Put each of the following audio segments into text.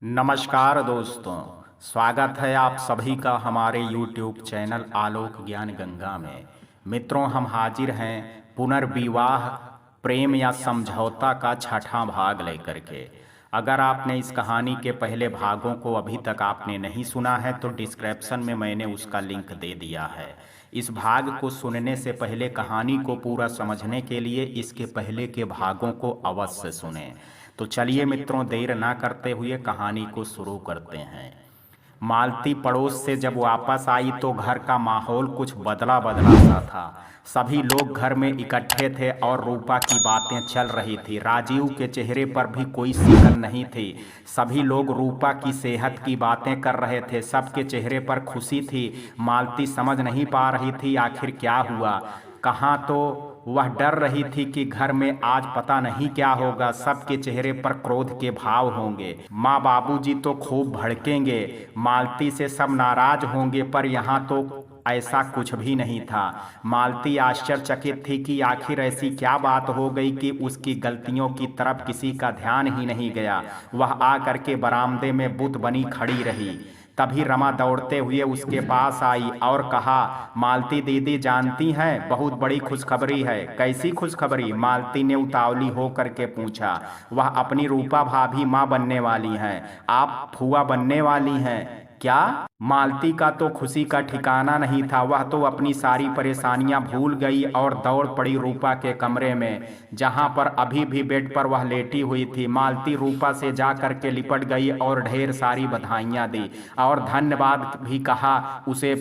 नमस्कार दोस्तों, स्वागत है आप सभी का हमारे YouTube चैनल आलोक ज्ञान गंगा में। मित्रों, हम हाजिर हैं पुनर्विवाह प्रेम या समझौता का छठा भाग लेकर के। अगर आपने इस कहानी के पहले भागों को अभी तक आपने नहीं सुना है तो डिस्क्रिप्शन में मैंने उसका लिंक दे दिया है। इस भाग को सुनने से पहले कहानी को पूरा समझने के लिए इसके पहले के भागों को अवश्य सुनें। तो चलिए मित्रों, देर ना करते हुए कहानी को शुरू करते हैं। मालती पड़ोस से जब वापस आई तो घर का माहौल कुछ बदला बदला सा था। सभी लोग घर में इकट्ठे थे और रूपा की बातें चल रही थी। राजीव के चेहरे पर भी कोई सिकन नहीं थी। सभी लोग रूपा की सेहत की बातें कर रहे थे। सबके चेहरे पर खुशी थी। मालती समझ नहीं पा रही थी आखिर क्या हुआ। कहाँ तो वह डर रही थी कि घर में आज पता नहीं क्या होगा। सबके चेहरे पर क्रोध के भाव होंगे। माँ बाबूजी तो खूब भड़केंगे, मालती से सब नाराज होंगे, पर यहाँ तो ऐसा कुछ भी नहीं था। मालती आश्चर्यचकित थी कि आखिर ऐसी क्या बात हो गई कि उसकी गलतियों की तरफ किसी का ध्यान ही नहीं गया। वह आ करके बरामदे में बुत बनी खड़ी रही। तभी रमा दौड़ते हुए उसके पास आई और कहा, मालती दीदी जानती हैं, बहुत बड़ी खुशखबरी है। कैसी खुशखबरी? मालती ने उतावली हो करके पूछा। वह अपनी रूपा भाभी माँ बनने वाली हैं। आप फूआ बनने वाली हैं क्या? मालती का तो खुशी का ठिकाना नहीं था। वह तो अपनी सारी परेशानियां भूल गई और दौड़ पड़ी रूपा के कमरे में, जहां पर अभी भी बेड पर वह लेटी हुई थी। मालती रूपा से जा करके लिपट गई और ढेर सारी बधाइयां दी और धन्यवाद भी कहा उसे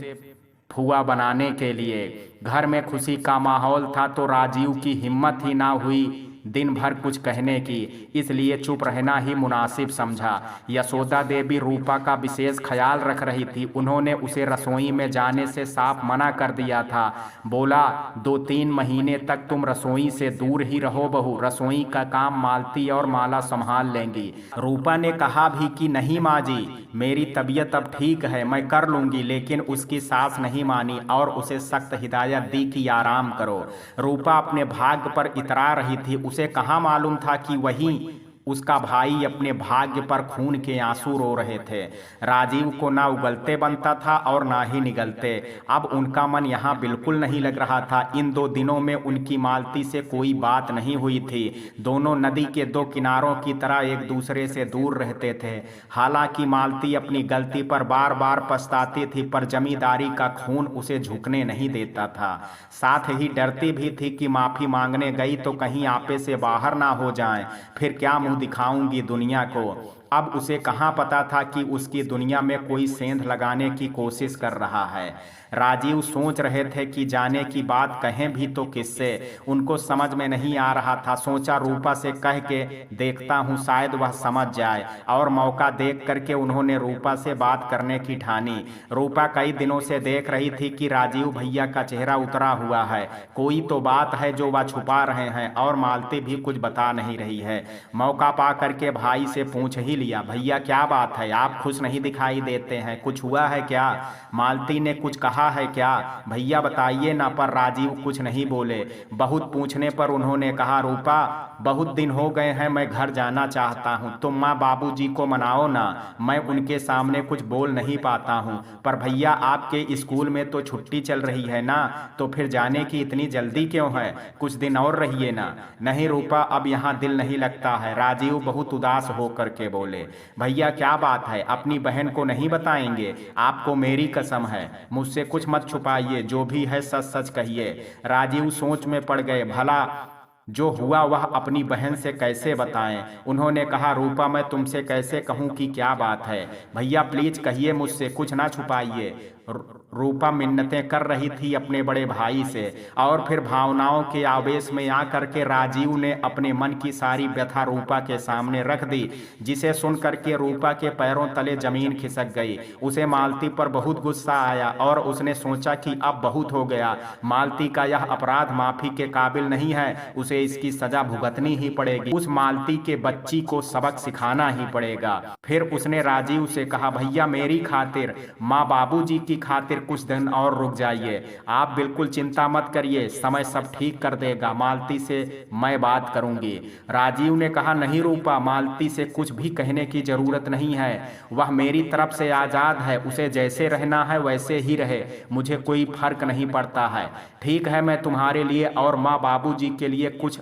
फुआ बनाने के लिए। घर में खुशी का माहौल था तो राजीव की हिम्मत ही ना हुई दिन भर कुछ कहने की, इसलिए चुप रहना ही मुनासिब समझा। यशोदा देवी रूपा का विशेष ख्याल रख रही थी। उन्होंने उसे रसोई में जाने से साफ मना कर दिया था। बोला, 2-3 महीने तक तुम रसोई से दूर ही रहो बहू। रसोई का काम मालती और माला संभाल लेंगी। रूपा ने कहा भी कि नहीं माँ जी, मेरी तबीयत अब ठीक है, मैं कर लूंगी। लेकिन उसकी सास नहीं मानी और उसे सख्त हिदायत दी कि आराम करो। रूपा अपने भाग्य पर इतरा रही थी। उसे कहाँ मालूम था कि वही उसका भाई अपने भाग्य पर खून के आंसू रो रहे थे। राजीव को ना उगलते बनता था और ना ही निगलते। अब उनका मन यहाँ बिल्कुल नहीं लग रहा था। इन 2 दिनों में उनकी मालती से कोई बात नहीं हुई थी। दोनों नदी के 2 किनारों की तरह एक दूसरे से दूर रहते थे। हालांकि मालती अपनी गलती पर बार बार पछताती थी, पर जमींदारी का खून उसे झुकने नहीं देता था। साथ ही डरती भी थी कि माफी मांगने गई तो कहीं आपे से बाहर ना हो जाएं, फिर क्या मुंह दिखाऊंगी दुनिया को। अब उसे कहाँ पता था कि उसकी दुनिया में कोई सेंध लगाने की कोशिश कर रहा है। राजीव सोच रहे थे कि जाने की बात कहें भी तो किससे। उनको समझ में नहीं आ रहा था। सोचा रूपा से कह के देखता हूँ, शायद वह समझ जाए। और मौका देख करके उन्होंने रूपा से बात करने की ठानी। रूपा कई दिनों से देख रही थी कि राजीव भैया का चेहरा उतरा हुआ है। कोई तो बात है जो वह छुपा रहे हैं और मालती भी कुछ बता नहीं रही है। मौका पा करके भाई से पूछ ही लिया, भैया क्या बात है, आप खुश नहीं दिखाई देते हैं, कुछ हुआ है क्या? मालती ने कुछ कहा है क्या? भैया बताइए ना। पर राजीव कुछ नहीं बोले। बहुत पूछने पर उन्होंने कहा, रूपा बहुत दिन हो गए हैं, मैं घर जाना चाहता हूँ। तुम माँ बाबूजी को मनाओ ना, मैं उनके सामने कुछ बोल नहीं पाता हूँ। पर भैया आपके स्कूल में तो छुट्टी चल रही है ना, तो फिर जाने की इतनी जल्दी क्यों है? कुछ दिन और रहिए ना। नहीं रूपा, अब यहाँ दिल नहीं लगता है। राजीव बहुत उदास होकर के बोले। भैया क्या बात है, अपनी बहन को नहीं बताएंगे? आपको मेरी कसम है, मुझसे कुछ मत छुपाइए, जो भी है सच सच कहिए। राजीव सोच में पड़ गए। भला जो हुआ वह अपनी बहन से कैसे बताएं? उन्होंने कहा, रूपा मैं तुमसे कैसे कहूं कि क्या बात है? भैया प्लीज कहिए मुझसे, कुछ ना छुपाइए। रूपा मिन्नतें कर रही थी अपने बड़े भाई से। और फिर भावनाओं के आवेश में आकर के राजीव ने अपने मन की सारी व्यथा रूपा के सामने रख दी, जिसे सुन करके रूपा के पैरों तले जमीन खिसक गई। उसे मालती पर बहुत गुस्सा आया और उसने सोचा कि अब बहुत हो गया। मालती का यह अपराध माफी के काबिल नहीं है, उसे इसकी सजा भुगतनी ही पड़ेगी। उस मालती के बच्ची को सबक सिखाना ही पड़ेगा। फिर उसने राजीव से कहा, भैया मेरी खातिर माँ बाबूजी की की खातिर कुछ दिन और रुक जाइए। आप बिल्कुल चिंता मत करिए, समय सब ठीक कर देगा। मालती से मैं बात करूंगी। राजीव ने कहा, नहीं रूपा, मालती से कुछ भी कहने की जरूरत नहीं है। वह मेरी तरफ से आजाद है, उसे जैसे रहना है वैसे ही रहे, मुझे कोई फर्क नहीं पड़ता है। ठीक है, मैं तुम्हारे लिए और माँ बाबूजी के लिए कुछ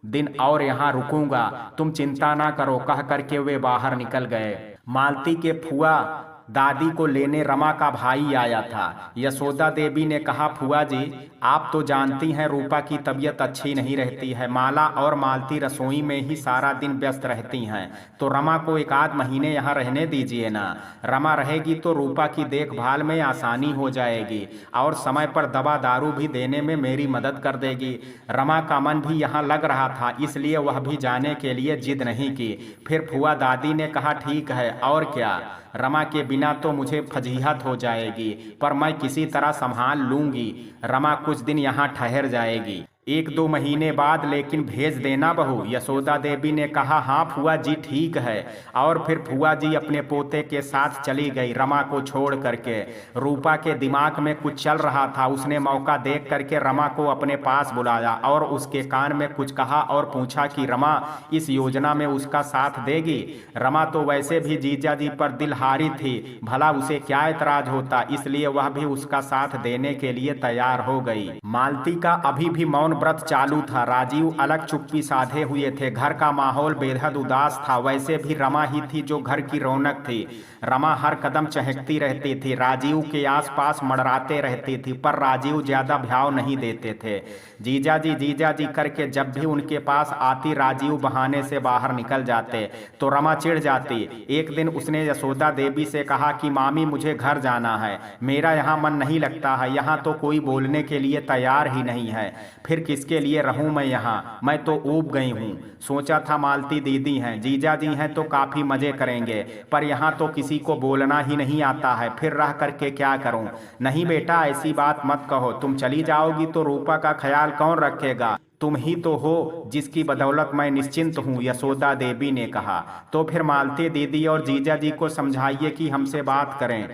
दिन और यहाँ रुकूंगा, तुम चिंता ना करो, कह करके वे बाहर निकल गए। मालती के फुआ दादी को लेने रमा का भाई आया था। यशोदा देवी ने कहा, फुआ जी, आप तो जानती हैं रूपा की तबीयत अच्छी नहीं रहती है। माला और मालती रसोई में ही सारा दिन व्यस्त रहती हैं, तो रमा को एक आध महीने यहाँ रहने दीजिए ना। रमा रहेगी तो रूपा की देखभाल में आसानी हो जाएगी और समय पर दवा दारू भी देने में मेरी मदद कर देगी। रमा का मन भी यहाँ लग रहा था, इसलिए वह भी जाने के लिए जिद नहीं की। फिर फुआ दादी ने कहा, ठीक है, और क्या, रमा के बिना तो मुझे फजीहत हो जाएगी, पर मैं किसी तरह संभाल लूंगी। रमा कुछ दिन यहाँ ठहर जाएगी, 1-2 महीने बाद लेकिन भेज देना बहू। यशोदा देवी ने कहा, हाँ फुआ जी, ठीक है। और फिर फुआ जी अपने पोते के साथ चली गई, रमा को छोड़ करके। रूपा के दिमाग में कुछ चल रहा था, उसने मौका देख करके रमा को अपने पास बुलाया और उसके कान में कुछ कहा और पूछा कि रमा इस योजना में उसका साथ देगी। रमा तो वैसे भी जीजा जी पर दिलहारी थी, भला उसे क्या एतराज होता, इसलिए वह भी उसका साथ देने के लिए तैयार हो गई। मालती का अभी भी मौन व्रत चालू था। राजीव अलग चुप्पी साधे हुए थे। घर का माहौल बेहद उदास था। वैसे भी रमा ही थी जो घर की रौनक थी। रमा हर कदम चहकती रहती थी, राजीव के आसपास मंडराते रहती थी, पर राजीव ज्यादा भाव नहीं देते थे। जीजा जी करके जब भी उनके पास आती, राजीव बहाने से बाहर निकल जाते तो रमा चिढ़ जाती। एक दिन उसने यशोदा देवी से कहा कि मामी, मुझे घर जाना है, मेरा यहाँ मन नहीं लगता है, यहाँ तो कोई बोलने के लिए तैयार ही नहीं है, फिर किसके लिए रहूं मैं यहाँ, मैं तो ऊब गई हूँ। सोचा था मालती दीदी हैं, जीजा जी हैं तो काफी मजे करेंगे, पर यहाँ तो किसी को बोलना ही नहीं आता है, फिर रह करके क्या करूं। नहीं बेटा, ऐसी बात मत कहो, तुम चली जाओगी तो रूपा का ख्याल कौन रखेगा, तुम ही तो हो जिसकी बदौलत मैं निश्चिंत हूँ, यशोदा देवी ने कहा। तो फिर मालती दीदी और जीजा जी को समझाइए कि हमसे बात करें।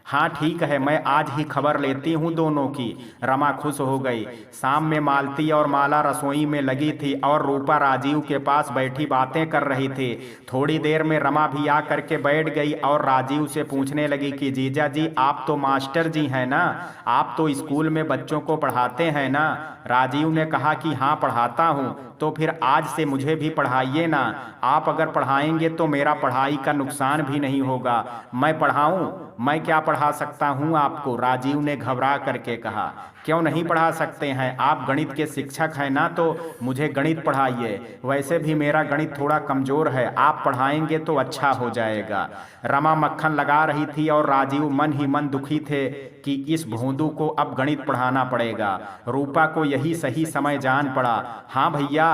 हाँ ठीक है, मैं आज ही खबर लेती हूँ दोनों की। रमा खुश हो गई। शाम में मालती और माला रसोई में लगी थी और रूपा राजीव के पास बैठी बातें कर रही थी। थोड़ी देर में रमा भी आ करके बैठ गई और राजीव से पूछने लगी कि जीजा जी, आप तो मास्टर जी हैं ना, आप तो स्कूल में बच्चों को पढ़ाते हैं ना। राजीव ने कहा कि हाँ पढ़ाता हूँ। तो फिर आज से मुझे भी पढ़ाइए ना, आप अगर पढ़ाएंगे तो मेरा पढ़ाई का नुकसान भी नहीं होगा। मैं पढ़ाऊं? मैं क्या पढ़ा सकता हूं आपको, राजीव ने घबरा करके कहा। क्यों नहीं पढ़ा सकते हैं, आप गणित के शिक्षक हैं ना, तो मुझे गणित पढ़ाइए। वैसे भी मेरा गणित थोड़ा कमजोर है, आप पढ़ाएंगे तो अच्छा हो जाएगा। रमा मक्खन लगा रही थी और राजीव मन ही मन दुखी थे कि इस भोंदू को अब गणित पढ़ाना पड़ेगा। रूपा को यही सही समय जान पड़ा। हाँ भैया,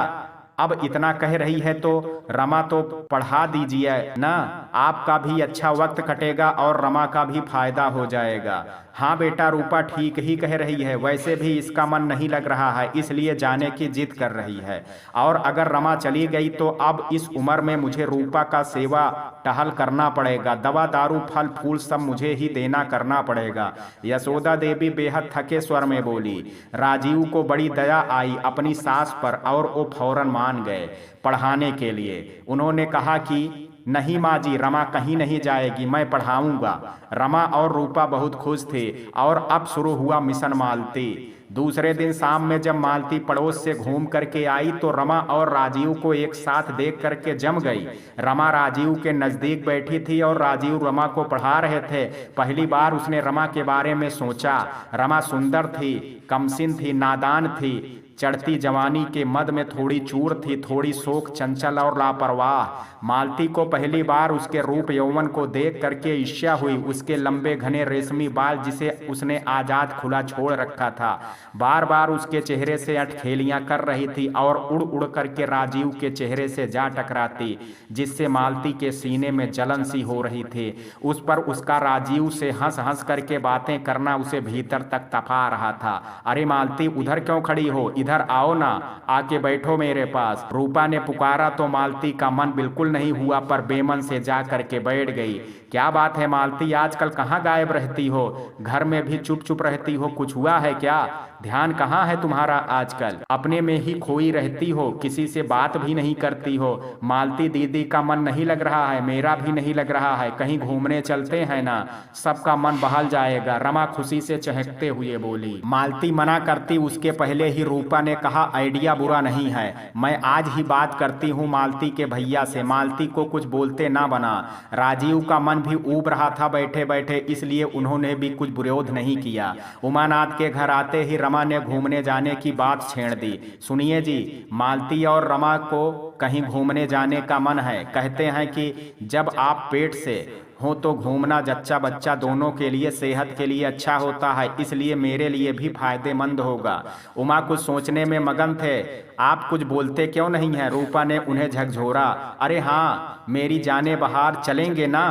अब इतना कह रही है तो रमा तो पढ़ा दीजिए ना, आपका भी अच्छा वक्त कटेगा और रमा का भी फायदा हो जाएगा। हाँ बेटा, रूपा ठीक ही कह रही है, वैसे भी इसका मन नहीं लग रहा है, इसलिए जाने की जिद कर रही है। और अगर रमा चली गई तो अब इस उम्र में मुझे रूपा का सेवा टहल करना पड़ेगा, दवा दारू फल फूल सब मुझे ही देना करना पड़ेगा। यशोदा देवी बेहद थके स्वर में बोली। राजीव को बड़ी दया आई अपनी सास पर और वो फौरन मान गए पढ़ाने के लिए। उन्होंने कहा कि नहीं माँ जी, रमा कहीं नहीं जाएगी, मैं पढ़ाऊंगा। रमा और रूपा बहुत खुश थे और अब शुरू हुआ मिशन मालती। दूसरे दिन शाम में जब मालती पड़ोस से घूम करके आई तो रमा और राजीव को एक साथ देख करके जम गई। रमा राजीव के नजदीक बैठी थी और राजीव रमा को पढ़ा रहे थे। पहली बार उसने रमा के बारे में सोचा। रमा सुंदर थी, कमसिन थी, नादान थी, चढ़ती जवानी के मद में थोड़ी चूर थी, थोड़ी शोक, चंचल और लापरवाह। मालती को पहली बार उसके रूप यौवन को देख करके ईर्ष्या हुई। उसके लंबे घने रेशमी बाल जिसे उसने आजाद खुला छोड़ रखा था बार बार उसके चेहरे से अटखेलियां कर रही थी और उड़ उड़ करके राजीव के चेहरे से जा टकराती, जिससे मालती के सीने में जलन सी हो रही थी। उस पर उसका राजीव से हंस हंस करके बातें करना उसे भीतर तक तपा रहा था। अरे मालती, उधर क्यों खड़ी हो, इधर आओ ना, आके बैठो मेरे पास। रूपा ने पुकारा तो मालती का मन बिल्कुल नहीं हुआ, पर बेमन से जा करके बैठ गई। क्या बात है मालती, आजकल कहाँ गायब रहती हो? घर में भी चुप चुप रहती हो, कुछ हुआ है क्या? ध्यान कहाँ है तुम्हारा आजकल? अपने में ही खोई रहती हो, किसी से बात भी नहीं करती हो। मालती दीदी का मन नहीं लग रहा है, मेरा भी नहीं लग रहा है, कहीं घूमने चलते हैं ना, सबका मन बहल जाएगा, रमा खुशी से चहकते हुए बोली। मालती मना करती उसके पहले ही रूपा ने कहा, आइडिया बुरा नहीं है, मैं आज ही बात करती हूँ मालती के भैया से। मालती को कुछ बोलते ना बना। राजीव का मन भी ऊब रहा था बैठे बैठे, इसलिए उन्होंने भी कुछ विरोध नहीं किया। उमानाथ के घर आते ही रमा ने घूमने जाने की बात छेड़ दी। सुनिए जी, मालती और रमा को कहीं घूमने जाने का मन है। कहते हैं कि जब आप पेट से हो तो घूमना जच्चा बच्चा दोनों के लिए, सेहत के लिए अच्छा होता है, इसलिए मेरे लिए भी फायदेमंद होगा। उमा कुछ सोचने में मगन थे। आप कुछ बोलते क्यों नहीं हैं? रूपा ने उन्हें झकझोरा। अरे हाँ मेरी जाने बहार, चलेंगे ना?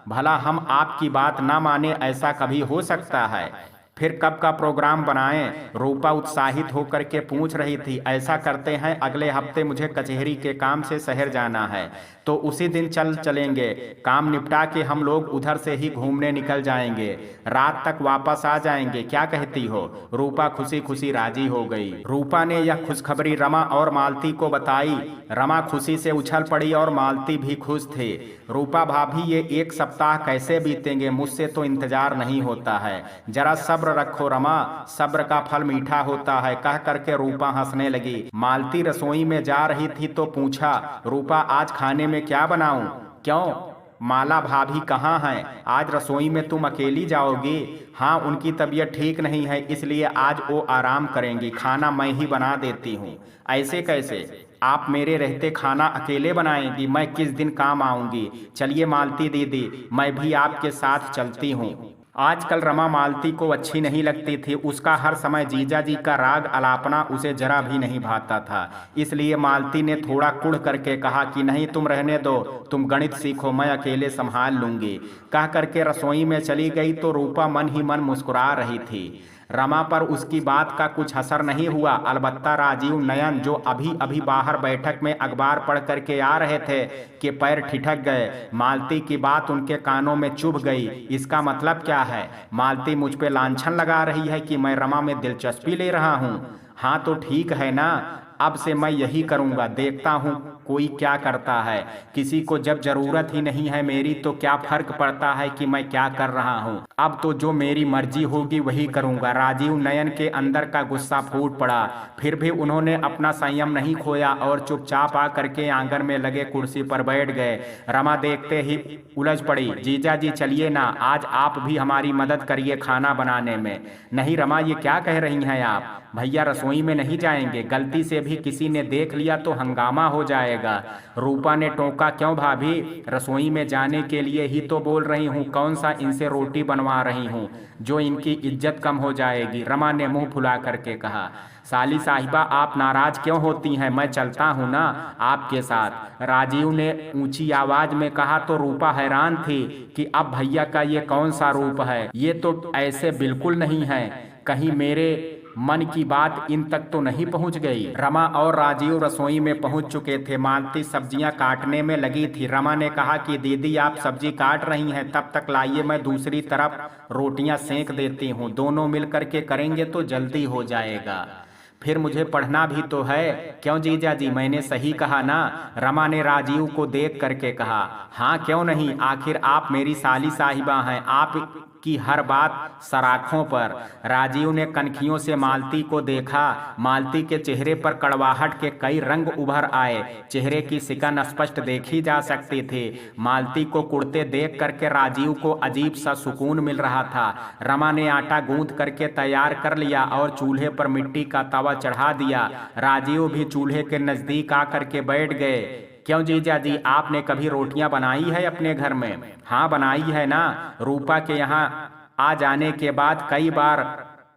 भला हम आपकी बात ना माने, ऐसा कभी हो सकता है? फिर कब का प्रोग्राम बनाएं? रूपा उत्साहित होकर के पूछ रही थी। ऐसा करते हैं, अगले हफ्ते मुझे कचहरी के काम से शहर जाना है, तो उसी दिन चलेंगे। काम निपटा के हम लोग उधर से ही घूमने निकल जाएंगे, रात तक वापस आ जाएंगे। क्या कहती हो? रूपा खुशी खुशी राजी हो गई। रूपा ने यह खुशखबरी रमा और मालती को बताई। रमा खुशी से उछल पड़ी और मालती भी खुश थे। रूपा भाभी, ये एक सप्ताह कैसे बीतेंगे, मुझसे तो इंतजार नहीं होता है, जरा सब्र रखो रमा, सब्र का फल मीठा होता है, कह करके रूपा हंसने लगी। मालती रसोई में जा रही थी तो पूछा, रूपा आज खाने में क्या बनाऊं? क्यों, माला भाभी कहाँ हैं? आज रसोई में तुम अकेली जाओगी? हाँ, उनकी तबीयत ठीक नहीं है, इसलिए आज वो आराम करेंगी, खाना मैं ही बना देती हूँ। ऐसे कैसे? आप मेरे रहते खाना अकेले बनाएंगी? मैं किस दिन काम आऊंगी? चलिए मालती दीदी, मैं भी आपके साथ चलती हूँ। आजकल रमा मालती को अच्छी नहीं लगती थी। उसका हर समय जीजा जी का राग अलापना उसे जरा भी नहीं भाता था। इसलिए मालती ने थोड़ा कुढ़ करके कहा कि नहीं, तुम रहने दो, तुम गणित सीखो, मैं अकेले संभाल लूंगी। कह करके रसोई में चली गई तो रूपा मन ही मन मुस्कुरा रही थी। रमा पर उसकी बात का कुछ असर नहीं हुआ। अलबत्ता राजीव नयन, जो अभी अभी बाहर बैठक में अखबार पढ़ करके आ रहे थे, कि पैर ठिठक गए। मालती की बात उनके कानों में चुभ गई। इसका मतलब क्या है? मालती मुझ पे लांछन लगा रही है कि मैं रमा में दिलचस्पी ले रहा हूँ? हाँ तो ठीक है ना, अब से मैं यही करूँगा, देखता हूँ कोई क्या करता है। किसी को जब जरूरत ही नहीं है मेरी, तो क्या फर्क पड़ता है कि मैं क्या कर रहा हूँ? अब तो जो मेरी मर्जी होगी वही करूँगा। राजीव नयन के अंदर का गुस्सा फूट पड़ा। फिर भी उन्होंने अपना संयम नहीं खोया और चुपचाप आ करके आंगन में लगे कुर्सी पर बैठ गए। रमा देखते ही उलझ पड़ी। जीजा जी चलिए ना, आज आप भी हमारी मदद करिए खाना बनाने में। नहीं रमा, ये क्या कह रही हैं आप? भैया रसोई में नहीं जाएंगे, गलती से भी किसी ने देख लिया तो हंगामा हो जाएगा। रूपा ने टोका। क्यों भाभी, रसोई में जाने के लिए ही तो बोल रही हूँ, कौन सा इनसे रोटी बनवा रही हूँ जो इनकी इज्जत कम हो जाएगी। रमा ने मुंह फुला करके कहा। साली साहिबा, आप नाराज क्यों होती हैं? मैं चलता हूँ ना आपके साथ, राजीव ने ऊंची आवाज में कहा। तो रूपा हैरान थी कि अब भैया का ये कौन सा रूप है, ये तो ऐसे बिल्कुल नहीं है। कहीं मेरे मन की बात इन तक तो नहीं पहुंच गई। रमा और राजीव रसोई में पहुंच चुके थे। मालती सब्जियां काटने में लगी थी। रमा ने कहा कि दीदी आप सब्जी काट रही हैं, तब तक लाइए मैं दूसरी तरफ रोटियां सेंक देती हूं, दोनों मिल करके करेंगे तो जल्दी हो जाएगा। फिर मुझे पढ़ना भी तो है। क्यों जीजा जी, मैंने सही कहा ना? रमा ने राजीव को देख करके कहा। हाँ क्यों नहीं, आखिर आप मेरी साली साहिबा हैं, आप की हर बात सराखों पर। राजीव ने कनखियों से मालती को देखा। मालती के चेहरे पर कड़वाहट के कई रंग उभर आए। चेहरे की सिकन स्पष्ट देखी जा सकती थी। मालती को कुड़ते देख करके राजीव को अजीब सा सुकून मिल रहा था। रमा ने आटा गूंथ करके तैयार कर लिया और चूल्हे पर मिट्टी का तवा चढ़ा दिया। राजीव भी चूल्हे के नजदीक आकर के बैठ गए। क्यों जीजा जी, आपने कभी रोटियां बनाई है अपने घर में? हाँ बनाई है ना। रूपा के यहाँ आ जाने के बाद कई बार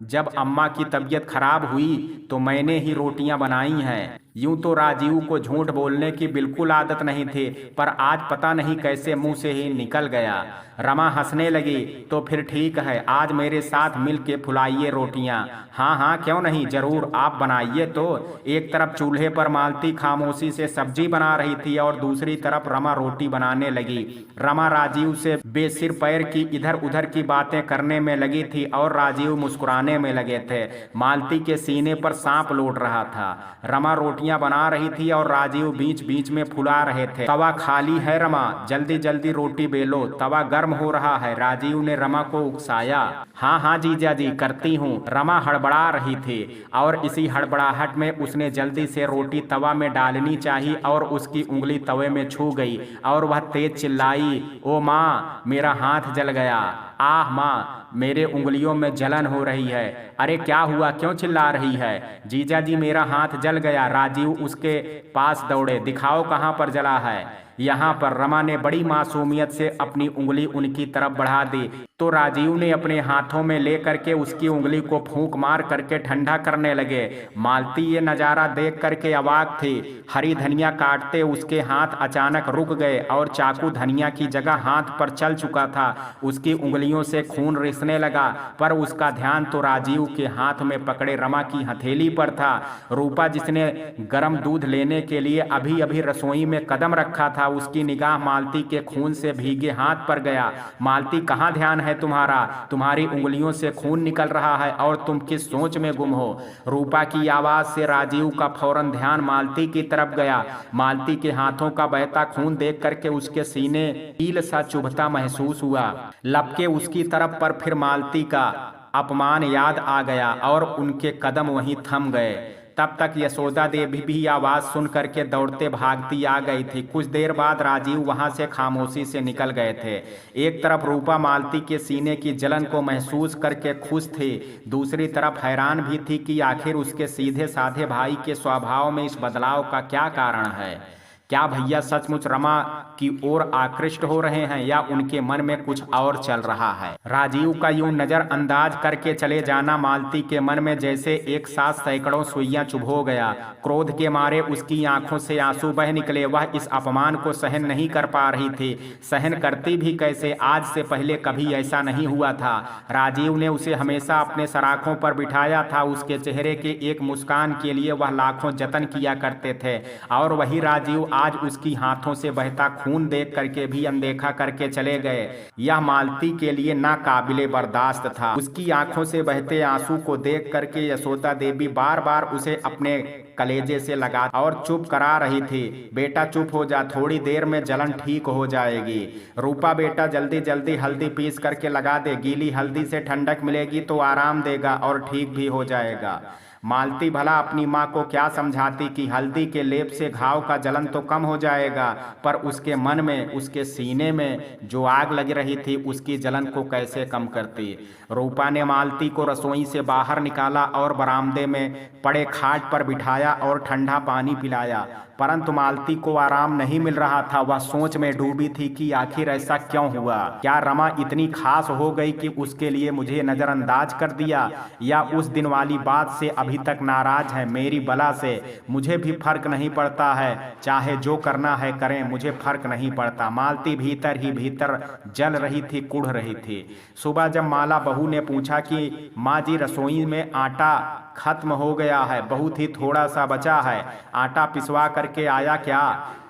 जब अम्मा की तबीयत खराब हुई तो मैंने ही रोटियां बनाई हैं। यूं तो राजीव को झूठ बोलने की बिल्कुल आदत नहीं थी, पर आज पता नहीं कैसे मुंह से ही निकल गया। रमा हंसने लगी। तो फिर ठीक है, आज मेरे साथ मिल के फुलाइए रोटियां। हाँ हाँ क्यों नहीं, जरूर आप बनाइए। तो एक तरफ चूल्हे पर मालती खामोशी से सब्जी बना रही थी और दूसरी तरफ रमा रोटी बनाने लगी। रमा राजीव से बेसिर पैर की इधर उधर की बातें करने में लगी थी और राजीव मुस्कुराने में लगे थे। मालती के सीने पर सांप लौट रहा था। रमा रोटियां बना रही थी और राजीव बीच बीच में फुला रहे थे। तवा खाली है रमा, जल्दी जल्दी रोटी बेलो, तवा गर्म हो रहा है, राजीव ने रमा को उकसाया। हाँ हाँ जीजा जी करती हूँ, रमा हड़बड़ा रही थी और इसी हड़बड़ाहट में उसने जल्दी से रोटी तवा में डालनी चाहिए और उसकी उंगली तवे में छू गई और वह तेज चिल्लाई, ओ माँ मेरा हाथ जल गया। आह माँ मेरे उंगलियों में जलन हो रही है। अरे क्या हुआ, क्यों चिल्ला रही है? जीजा जी मेरा हाथ जल गया। राजीव उसके पास दौड़े। दिखाओ कहाँ पर जला है। यहाँ पर। रमा ने बड़ी मासूमियत से अपनी उंगली उनकी तरफ बढ़ा दी तो राजीव ने अपने हाथों में ले करके उसकी उंगली को फूंक मार करके ठंडा करने लगे। मालती ये नज़ारा देख करके अवाक थी। हरी धनिया काटते उसके हाथ अचानक रुक गए और चाकू धनिया की जगह हाथ पर चल चुका था। उसकी उंगलियों से खून रिसने लगा, पर उसका ध्यान तो राजीव के हाथ में पकड़े रमा की हथेली पर था। रूपा जिसने गर्म दूध लेने के लिए अभी अभी रसोई में कदम रखा था, उसकी निगाह मालती के खून से भीगे हाथ पर गया। मालती कहाँ ध्यान है तुम्हारा? तुम्हारी उंगलियों से खून निकल रहा है और तुम किस सोच में गुम हो? रूपा की आवाज से राजीव का फौरन ध्यान मालती की तरफ गया। मालती के हाथों का बहता खून देख करके उसके सीने कील सा चुभता महसूस हुआ। लपके उसकी तरफ, पर फिर मालती का अपमान याद आ गया और उनके कदम वहीं थम गए। तब तक यशोदा देवी भी आवाज सुन करके दौड़ते भागती आ गई थी। कुछ देर बाद राजीव वहां से खामोशी से निकल गए थे। एक तरफ रूपा मालती के सीने की जलन को महसूस करके खुश थी, दूसरी तरफ हैरान भी थी कि आखिर उसके सीधे साधे भाई के स्वभाव में इस बदलाव का क्या कारण है। क्या भैया सचमुच रमा की ओर आकृष्ट हो रहे हैं या उनके मन में कुछ और चल रहा है? राजीव का यूं नजरअंदाज करके चले जाना मालती के मन में जैसे एक साथ सैकड़ों सुइयां चुभो गया। क्रोध के मारे उसकी आंखों से आंसू बह निकले। वह इस अपमान को सहन नहीं कर पा रही थी। सहन करती भी कैसे? आज से पहले कभी ऐसा नहीं हुआ था। राजीव ने उसे हमेशा अपने सराखों पर बिठाया था। उसके चेहरे के एक मुस्कान के लिए वह लाखों जतन किया करते थे और वही राजीव आज उसकी हाथों से बहता खून देख करके भी अनदेखा करके चले गए। यह मालती के लिए नाकाबिले बर्दाश्त था। उसकी आंखों से बहते आंसू को देख करके यशोदा देवी बार बार उसे अपने कलेजे से लगा और चुप करा रही थी। बेटा चुप हो जा, थोड़ी देर में जलन ठीक हो जाएगी। रूपा बेटा जल्दी जल्दी हल्दी पीस करके लगा दे, गीली हल्दी से ठंडक मिलेगी तो आराम देगा और ठीक भी हो जाएगा। मालती भला अपनी माँ को क्या समझाती कि हल्दी के लेप से घाव का जलन तो कम हो जाएगा, पर उसके मन में, उसके सीने में जो आग लग रही थी उसकी जलन को कैसे कम करती। रूपा ने मालती को रसोई से बाहर निकाला और बरामदे में पड़े खाट पर बिठाया और ठंडा पानी पिलाया, परंतु मालती को आराम नहीं मिल रहा था। वह सोच में डूबी थी कि आखिर ऐसा क्यों हुआ। क्या रमा इतनी खास हो गई कि उसके लिए मुझे नजरअंदाज कर दिया, या उस दिन वाली बात से अभी तक नाराज है? मेरी बला से मुझे भी फर्क नहीं पड़ता है, चाहे जो करना है करें, मुझे फर्क नहीं पड़ता। मालती भीतर ही भीतर जल रही थी, कुढ़ रही थी। सुबह जब माला बहू ने पूछा कि माँ जी रसोई में आटा खत्म हो गया है, बहुत ही थोड़ा सा बचा है, आटा पिसवा करके आया क्या?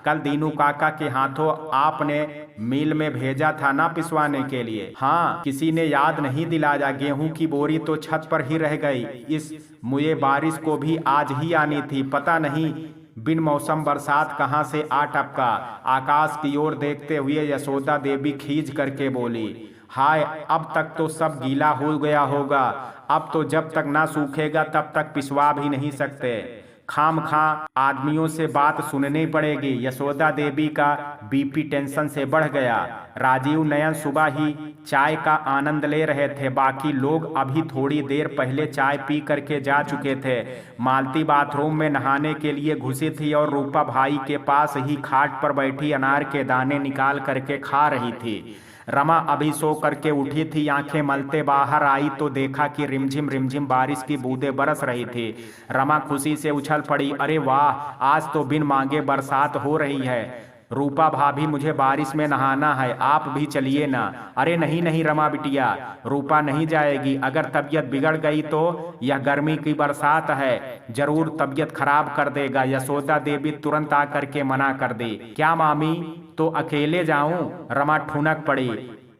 कल दीनू काका के हाथों आपने मिल में भेजा था ना पिसवाने के लिए। हाँ, किसी ने याद नहीं दिलाया। गेहूं की बोरी तो छत पर ही रह गई। इस मुझे बारिश को भी आज ही आनी थी, पता नहीं बिन मौसम बरसात कहाँ से आ टपका। आकाश की ओर देखते हुए यशोदा देवी खींच करके बोली, हाय अब तक तो सब गीला हो गया होगा। अब तो जब तक ना सूखेगा तब तक पिसवा भी नहीं सकते। खामखा आदमियों से बात सुननी पड़ेगी। यशोदा देवी का बीपी टेंशन से बढ़ गया। राजीव नयन सुबह ही चाय का आनंद ले रहे थे। बाकी लोग अभी थोड़ी देर पहले चाय पी करके जा चुके थे। मालती बाथरूम में नहाने के लिए घुसी थी और रूपा भाई के पास ही खाट पर बैठी अनार के दाने निकाल करके खा रही थी। रमा अभी सो करके उठी थी, आंखें मलते बाहर आई तो देखा कि रिमझिम बारिश की बूंदें बरस रही थी। रमा खुशी से उछल पड़ी, अरे वाह, आज तो बिन मांगे बरसात हो रही है। रूपा भाभी, मुझे बारिश में नहाना है, आप भी चलिए ना। अरे नहीं नहीं रमा बिटिया, रूपा नहीं जाएगी। अगर तबीयत बिगड़ गई तो यह गर्मी की बरसात है, जरूर तबीयत खराब कर देगा। यशोदा देवी तुरंत आकर के मना कर दी। क्या मामी, तो अकेले जाऊं? रमा ठुनक पड़ी।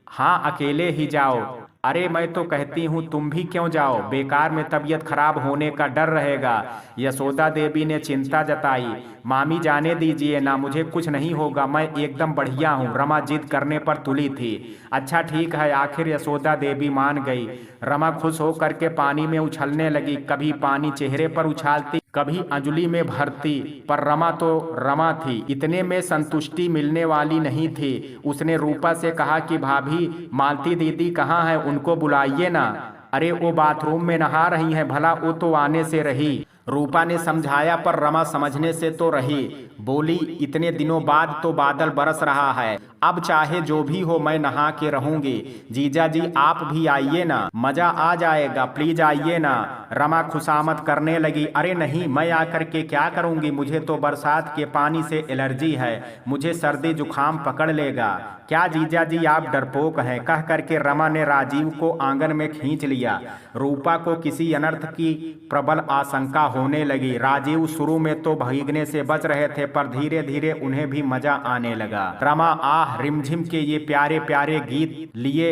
हाँ, अकेले ही जाओ। अरे मैं तो कहती हूँ तुम भी क्यों जाओ, बेकार में तबीयत खराब होने का डर रहेगा। यशोदा देवी ने चिंता जताई। मामी जाने दीजिए ना, मुझे कुछ नहीं होगा, मैं एकदम बढ़िया हूँ। रमा जिद करने पर तुली थी। अच्छा ठीक है, आखिर यशोदा देवी मान गई। रमा खुश होकर के पानी में उछलने लगी, कभी पानी चेहरे पर उछालती, कभी अंजलि में भरती। पर रमा तो रमा थी, इतने में संतुष्टि मिलने वाली नहीं थी। उसने रूपा से कहा कि भाभी, मालती दीदी कहाँ है, उनको बुलाइए ना। अरे वो बाथरूम में नहा रही हैं, भला वो तो आने से रही। रूपा ने समझाया पर रमा समझने से तो रही। बोली, इतने दिनों बाद तो बादल बरस रहा है, अब चाहे जो भी हो मैं नहा के रहूंगी। जीजा जी आप भी आइए ना, मजा आ जाएगा, प्लीज आइए ना। रमा खुशामद करने लगी। अरे नहीं, मैं आकर के क्या करूंगी, मुझे तो बरसात के पानी से एलर्जी है, मुझे सर्दी जुकाम पकड़ लेगा। क्या जीजा जी आप डरपोक हैं, कह करके रमा ने राजीव को आंगन में खींच लिया। रूपा को किसी अनर्थ की प्रबल आशंका होने लगी। राजीव शुरू में तो भीगने से बच रहे थे, पर धीरे धीरे उन्हें भी मजा आने लगा। रमा आह रिमझिम के ये प्यारे प्यारे गीत लिए,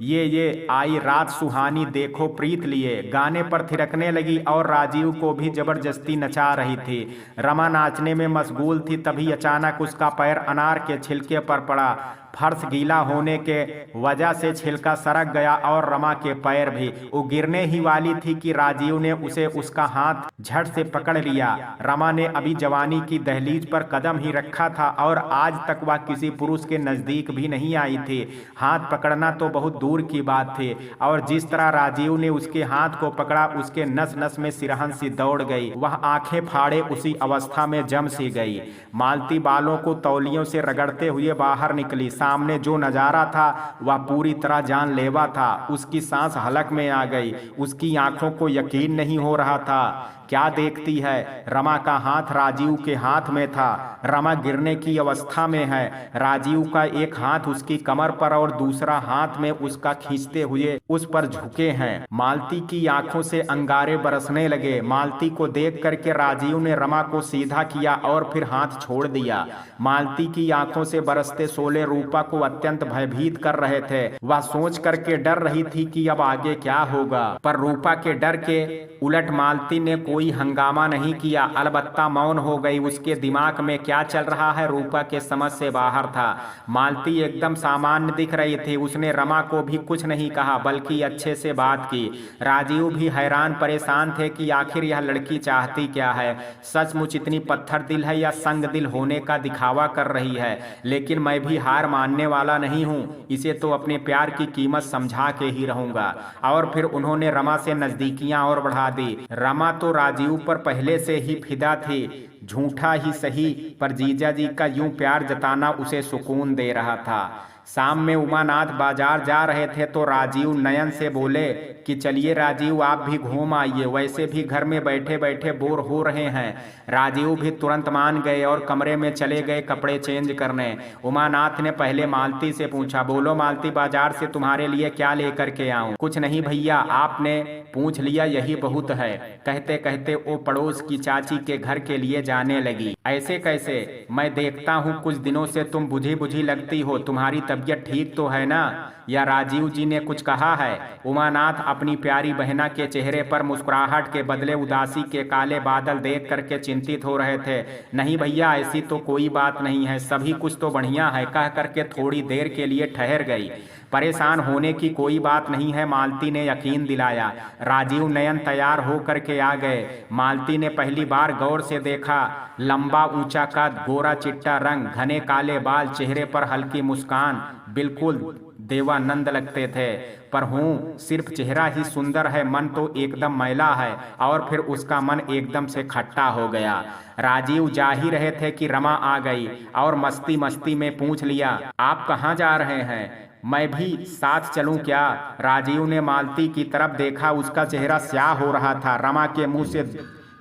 ये आई रात सुहानी, देखो प्रीत लिए, गाने पर थिरकने लगी और राजीव को भी जबरदस्ती नचा रही थी। रमा नाचने में मशगूल थी, तभी अचानक उसका पैर अनार के छिलके पर पड़ा। फर्श गीला होने के वजह से छिलका सरक गया और रमा के पैर भी। वो गिरने ही वाली थी कि राजीव ने उसे उसका हाथ झट से पकड़ लिया। रमा ने अभी जवानी की दहलीज पर कदम ही रखा था और आज तक वह किसी पुरुष के नजदीक भी नहीं आई थी। हाथ पकड़ना तो बहुत दूर की बात थी, और जिस तरह राजीव ने उसके हाथ को पकड़ा, उसके नस नस में सिरहन सी दौड़ गई। वह आंखें फाड़े उसी अवस्था में जम सी गई। मालती बालों को तौलियों से रगड़ते हुए बाहर निकली। सामने जो नजारा था वह पूरी तरह जानलेवा था। उसकी सांस हलक में आ गई, उसकी आंखों को यकीन नहीं हो रहा था। क्या देखती है? रमा का हाथ राजीव के हाथ में था। रमा गिरने की अवस्था में है। राजीव का एक हाथ उसकी कमर पर और दूसरा हाथ में उसका खींचते हुए उस पर झुके हैं। मालती की आंखों से अंगारे बरसने लगे। मालती को देख करके राजीव ने रमा को सीधा किया और फिर हाथ छोड़ दिया। मालती की आंखों से बरसते शोले रूपा को अत्यंत भयभीत कर रहे थे। वह सोच करके डर रही थी कि अब आगे क्या होगा, पर रूपा के डर के उलट मालती ने कोई हंगामा नहीं किया, अलबत्ता मौन हो गई। उसके दिमाग में क्या चल रहा है रूपा के समझ से बाहर था। मालती एकदम सामान्य दिख रही थी। उसने रमा को भी कुछ नहीं कहा, बल्कि अच्छे से बात की। राजीव भी हैरान परेशान थे कि आखिर यह लड़की चाहती क्या है। सचमुच इतनी पत्थर दिल है या संग दिल होने का दिखावा कर रही है। लेकिन मैं भी हार मानने वाला नहीं हूँ, इसे तो अपने प्यार की कीमत समझा के ही रहूंगा। और फिर उन्होंने रमा से नजदीकियां और बढ़ा दी। रमा तो राजीव पर पहले से ही फिदा थी, झूठा ही सही, पर जीजा जी का यूं प्यार जताना उसे सुकून दे रहा था। शाम में उमानाथ बाजार जा रहे थे तो राजीव नयन से बोले कि चलिए राजीव आप भी घूम आइए, वैसे भी घर में बैठे बैठे बोर हो रहे हैं। राजीव भी तुरंत मान गए और कमरे में चले गए कपड़े चेंज करने। उमानाथ ने पहले मालती से पूछा, बोलो मालती, बाजार से तुम्हारे लिए क्या लेकर के आऊं? कुछ नहीं भैया, आपने पूछ लिया यही बहुत है। कहते कहते वो पड़ोस की चाची के घर के लिए जाने लगी। ऐसे कैसे? मैं देखता हूँ कुछ दिनों से तुम बुझी बुझी लगती हो, तुम्हारी तबीयत ठीक तो है ना? या राजीव जी ने कुछ कहा है? उमानाथ अपनी प्यारी बहना के चेहरे पर मुस्कुराहट के बदले उदासी के काले बादल देख करके चिंतित हो रहे थे। नहीं भैया, ऐसी तो कोई बात नहीं है, सभी कुछ तो बढ़िया है, कह करके थोड़ी देर के लिए ठहर गई। परेशान होने की कोई बात नहीं है, मालती ने यकीन दिलाया। राजीव नयन तैयार हो करके आ गए। मालती ने पहली बार गौर से देखा। लंबा ऊंचा कद, गोरा चिट्टा रंग, घने काले बाल, चेहरे पर हल्की मुस्कान, बिल्कुल देवानंद लगते थे। पर हूँ सिर्फ चेहरा ही सुंदर है, मन तो एकदम मैला है। और फिर उसका मन एकदम से खट्टा हो गया। राजीव जा ही रहे थे कि रमा आ गई और मस्ती मस्ती में पूछ लिया, आप कहाँ जा रहे हैं? मैं भी साथ चलूं क्या? राजीव ने मालती की तरफ देखा, उसका चेहरा स्याह हो रहा था। रमा के मुंह से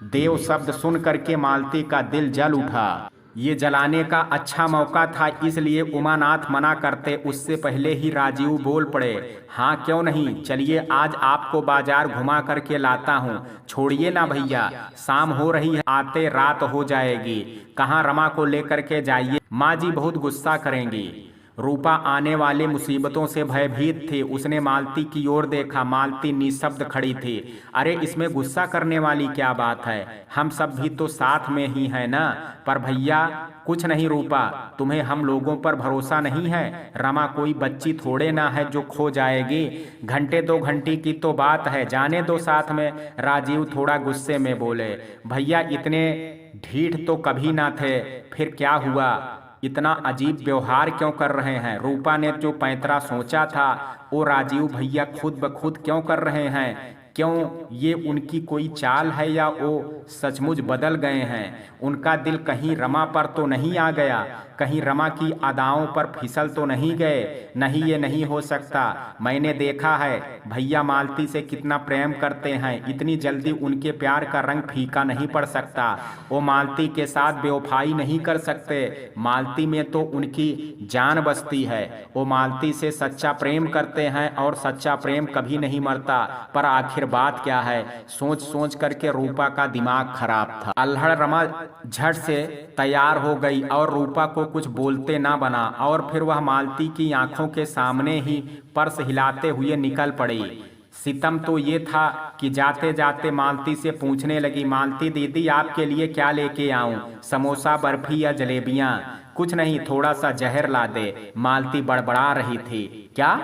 देव शब्द सुन करके मालती का दिल जल उठा। ये जलाने का अच्छा मौका था, इसलिए उमानाथ मना करते उससे पहले ही राजीव बोल पड़े, हाँ क्यों नहीं, चलिए आज आपको बाजार घुमा करके लाता हूँ। छोड़िए ना भैया, शाम हो रही है, आते रात हो जाएगी। कहाँ रमा को लेकर के जाइए, माँ जी बहुत गुस्सा करेंगी। रूपा आने वाली मुसीबतों से भयभीत थी। उसने मालती की ओर देखा, मालती निशब्द खड़ी थी। अरे इसमें गुस्सा करने वाली क्या बात है, हम सब भी तो साथ में ही हैं ना। पर भैया कुछ नहीं रूपा, तुम्हें हम लोगों पर भरोसा नहीं है? रमा कोई बच्ची थोड़े ना है जो खो जाएगी। घंटे 2 घंटे की तो बात है, जाने दो साथ में। राजीव थोड़ा गुस्से में बोले, भैया इतने ढीठ तो कभी ना थे, फिर क्या हुआ, इतना अजीब व्यवहार क्यों कर रहे हैं? रूपा ने जो पैंतरा सोचा था वो राजीव भैया खुद ब खुद क्यों कर रहे हैं? क्यों ये उनकी कोई चाल है या वो सचमुच बदल गए हैं? उनका दिल कहीं रमा पर तो नहीं आ गया, कहीं रमा की अदाओं पर फिसल तो नहीं गए? नहीं, ये नहीं हो सकता। मैंने देखा है भैया मालती से कितना प्रेम करते हैं, इतनी जल्दी उनके प्यार का रंग फीका नहीं पड़ सकता। वो मालती के साथ बेवफाई नहीं कर सकते, मालती में तो उनकी जान बसती है। वो मालती से सच्चा प्रेम करते हैं और सच्चा प्रेम कभी नहीं मरता। पर आखिर बात क्या है? सोच सोच करके रूपा का दिमाग खराब था। अल्हड़ रमा झट से तैयार हो गई और रूपा को कुछ बोलते ना बना, और फिर वह मालती की आंखों के सामने ही पर्स हिलाते हुए निकल पड़ी। सितम तो ये था कि जाते जाते मालती से पूछने लगी, मालती दीदी आपके लिए क्या लेके आऊं, समोसा, बर्फी या जलेबियां? कुछ नहीं, थोड़ा सा जहर ला दे। मालती बड़बड़ा रही थी। क्या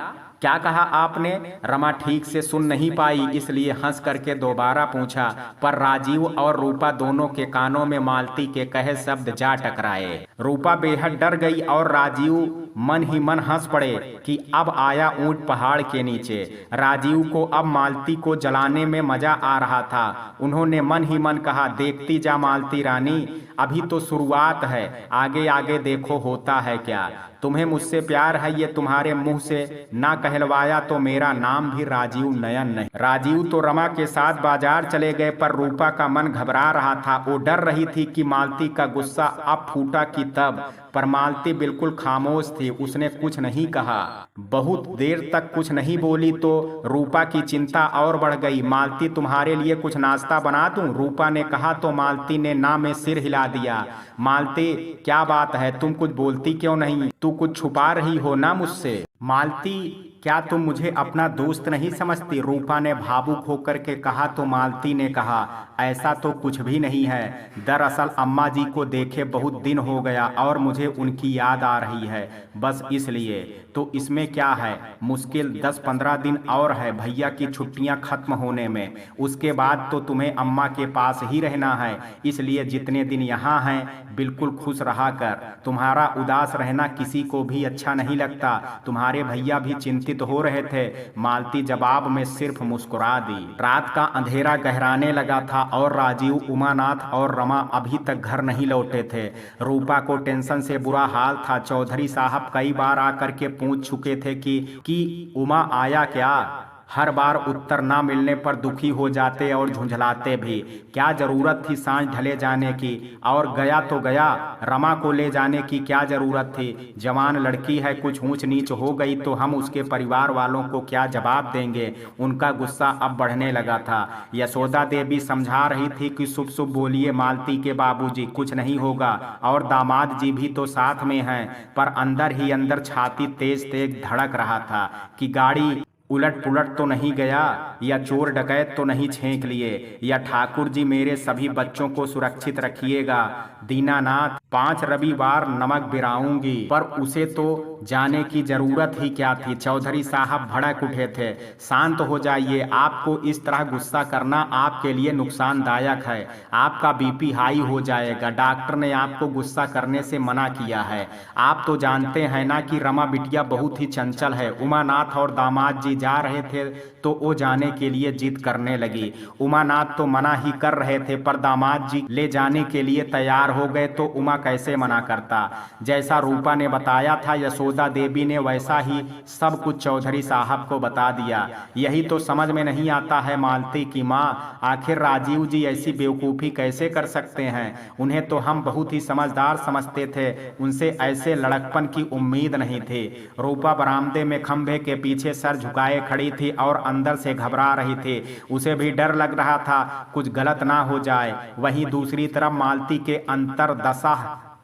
क्या कहा आपने? रमा ठीक से सुन नहीं पाई, इसलिए हंस करके दोबारा पूछा। पर राजीव और रूपा दोनों के कानों में मालती के कहे शब्द जा टकराए। रूपा बेहद डर गई और राजीव मन ही मन हंस पड़े कि अब आया ऊंट पहाड़ के नीचे। राजीव को अब मालती को जलाने में मजा आ रहा था। उन्होंने मन ही मन कहा, देखती जा मालती रानी, अभी तो शुरुआत है, आगे आगे देखो होता है क्या। तुम्हें मुझसे प्यार है ये तुम्हारे मुंह से ना कहलवाया तो मेरा नाम भी राजीव नयन नहीं। राजीव तो रमा के साथ बाजार चले गए, पर रूपा का मन घबरा रहा था। वो डर रही थी कि मालती का गुस्सा अब फूटा कि तब, पर मालती बिल्कुल खामोश थी, उसने कुछ नहीं कहा। बहुत देर तक कुछ नहीं बोली तो रूपा की चिंता और बढ़ गई। मालती तुम्हारे लिए कुछ नाश्ता बना दूं? रूपा ने कहा तो मालती ने ना में सिर हिला दिया। मालती क्या बात है, तुम कुछ बोलती क्यों नहीं? तू कुछ छुपा रही हो ना मुझसे? मालती क्या तुम मुझे अपना दोस्त नहीं समझती? रूपा ने भावुक होकर के कहा तो मालती ने कहा, ऐसा तो कुछ भी नहीं है। दरअसल अम्मा जी को देखे बहुत दिन हो गया और मुझे उनकी याद आ रही है, बस इसलिए। तो इसमें क्या है, मुश्किल 10-15 दिन और है भैया की छुट्टियां खत्म होने में, उसके बाद तो तुम्हें अम्मा के पास ही रहना है। इसलिए जितने दिन यहाँ हैं बिल्कुल खुश रहा कर। तुम्हारा उदास रहना किसी को भी अच्छा नहीं लगता। तुम्हारे भैया भी चिंतित हो रहे थे। मालती जवाब में सिर्फ मुस्कुरा दी। रात का अंधेरा गहराने लगा था और राजीव, उमानाथ और रमा अभी तक घर नहीं लौटे थे। रूपा को टेंशन से बुरा हाल था। चौधरी साहब कई बार आकर के पूछ चुके थे कि उमा आया क्या। हर बार उत्तर ना मिलने पर दुखी हो जाते और झुंझलाते भी। क्या जरूरत थी सांझ ढले जाने की, और गया तो गया, रमा को ले जाने की क्या जरूरत थी? जवान लड़की है, कुछ ऊंच नीच हो गई तो हम उसके परिवार वालों को क्या जवाब देंगे? उनका गुस्सा अब बढ़ने लगा था। यशोदा देवी समझा रही थी कि शुभ शुभ बोलिए मालती के बाबूजी, कुछ नहीं होगा, और दामाद जी भी तो साथ में हैं। पर अंदर ही अंदर छाती तेज तेज धड़क रहा था कि गाड़ी उलट पुलट तो नहीं गया, या चोर डकैत तो नहीं छेंक लिए, या ठाकुर जी मेरे सभी बच्चों को सुरक्षित रखिएगा। दीनानाथ 5 रविवार नमक बिराऊंगी। पर उसे तो जाने की जरूरत ही क्या थी? चौधरी साहब भड़क उठे थे। शांत हो जाइए, आपको इस तरह गुस्सा करना आपके लिए नुकसानदायक है, आपका बीपी हाई हो जाएगा। डॉक्टर ने आपको गुस्सा करने से मना किया है। आप तो जानते हैं ना कि रमा बिटिया बहुत ही चंचल है। उमानाथ और दामाद जी जा रहे थे तो वो जाने के लिए जिद करने लगी। उमानाथ तो मना ही कर रहे थे, पर दामाद जी ले जाने के लिए तैयार हो गए तो उमा कैसे मना करता। जैसा रूपा ने बताया था यशोदा देवी ने वैसा ही सब कुछ चौधरी साहब को बता दिया। यही तो समझ में नहीं आता है मालती की माँ, आखिर राजीव जी ऐसी बेवकूफ़ी कैसे कर सकते हैं। उन्हें तो हम बहुत ही समझदार समझते थे, उनसे ऐसे लड़कपन की उम्मीद नहीं थी। रूपा बरामदे में खंभे के पीछे सर झुकाए खड़ी थी और अंदर से घबरा रही थी। उसे भी डर लग रहा था कुछ गलत ना हो जाए। वहीं दूसरी तरफ मालती के अंतर्दशा